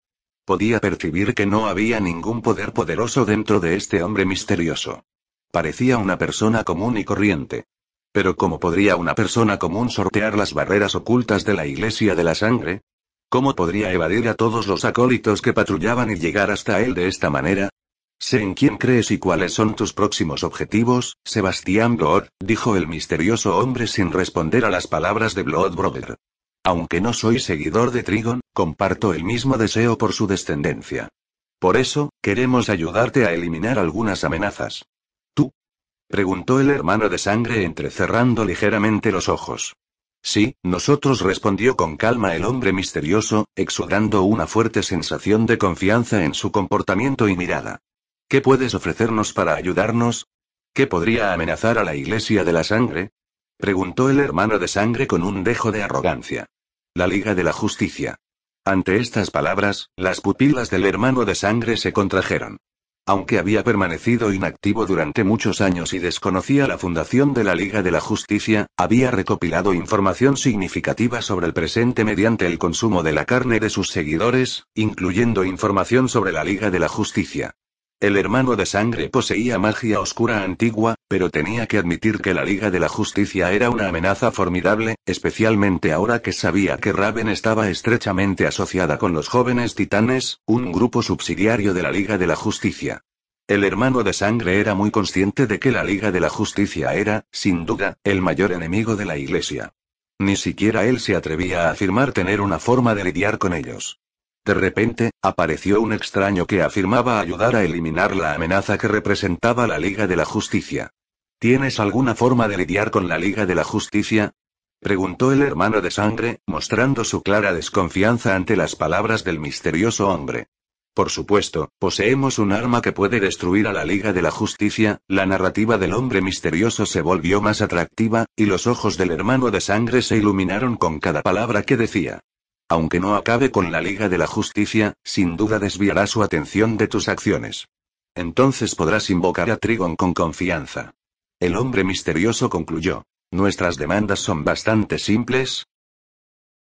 Podía percibir que no había ningún poder poderoso dentro de este hombre misterioso. Parecía una persona común y corriente. Pero ¿cómo podría una persona común sortear las barreras ocultas de la Iglesia de la Sangre? ¿Cómo podría evadir a todos los acólitos que patrullaban y llegar hasta él de esta manera? Sé en quién crees y cuáles son tus próximos objetivos, Sebastián Blood, dijo el misterioso hombre sin responder a las palabras de Blood Brother. Aunque no soy seguidor de Trigon, comparto el mismo deseo por su descendencia. Por eso, queremos ayudarte a eliminar algunas amenazas. ¿Tú? Preguntó el hermano de sangre entrecerrando ligeramente los ojos. Sí, nosotros, respondió con calma el hombre misterioso, exudando una fuerte sensación de confianza en su comportamiento y mirada. ¿Qué puedes ofrecernos para ayudarnos? ¿Qué podría amenazar a la Iglesia de la Sangre? Preguntó el hermano de sangre con un dejo de arrogancia. La Liga de la Justicia. Ante estas palabras, las pupilas del hermano de sangre se contrajeron. Aunque había permanecido inactivo durante muchos años y desconocía la fundación de la Liga de la Justicia, había recopilado información significativa sobre el presente mediante el consumo de la carne de sus seguidores, incluyendo información sobre la Liga de la Justicia. El hermano de sangre poseía magia oscura antigua, pero tenía que admitir que la Liga de la Justicia era una amenaza formidable, especialmente ahora que sabía que Raven estaba estrechamente asociada con los jóvenes titanes, un grupo subsidiario de la Liga de la Justicia. El hermano de sangre era muy consciente de que la Liga de la Justicia era, sin duda, el mayor enemigo de la Iglesia. Ni siquiera él se atrevía a afirmar tener una forma de lidiar con ellos. De repente, apareció un extraño que afirmaba ayudar a eliminar la amenaza que representaba la Liga de la Justicia. ¿Tienes alguna forma de lidiar con la Liga de la Justicia? Preguntó el hermano de sangre, mostrando su clara desconfianza ante las palabras del misterioso hombre. Por supuesto, poseemos un arma que puede destruir a la Liga de la Justicia. La narrativa del hombre misterioso se volvió más atractiva, y los ojos del hermano de sangre se iluminaron con cada palabra que decía. Aunque no acabe con la Liga de la Justicia, sin duda desviará su atención de tus acciones. Entonces podrás invocar a Trigon con confianza. El hombre misterioso concluyó. Nuestras demandas son bastante simples,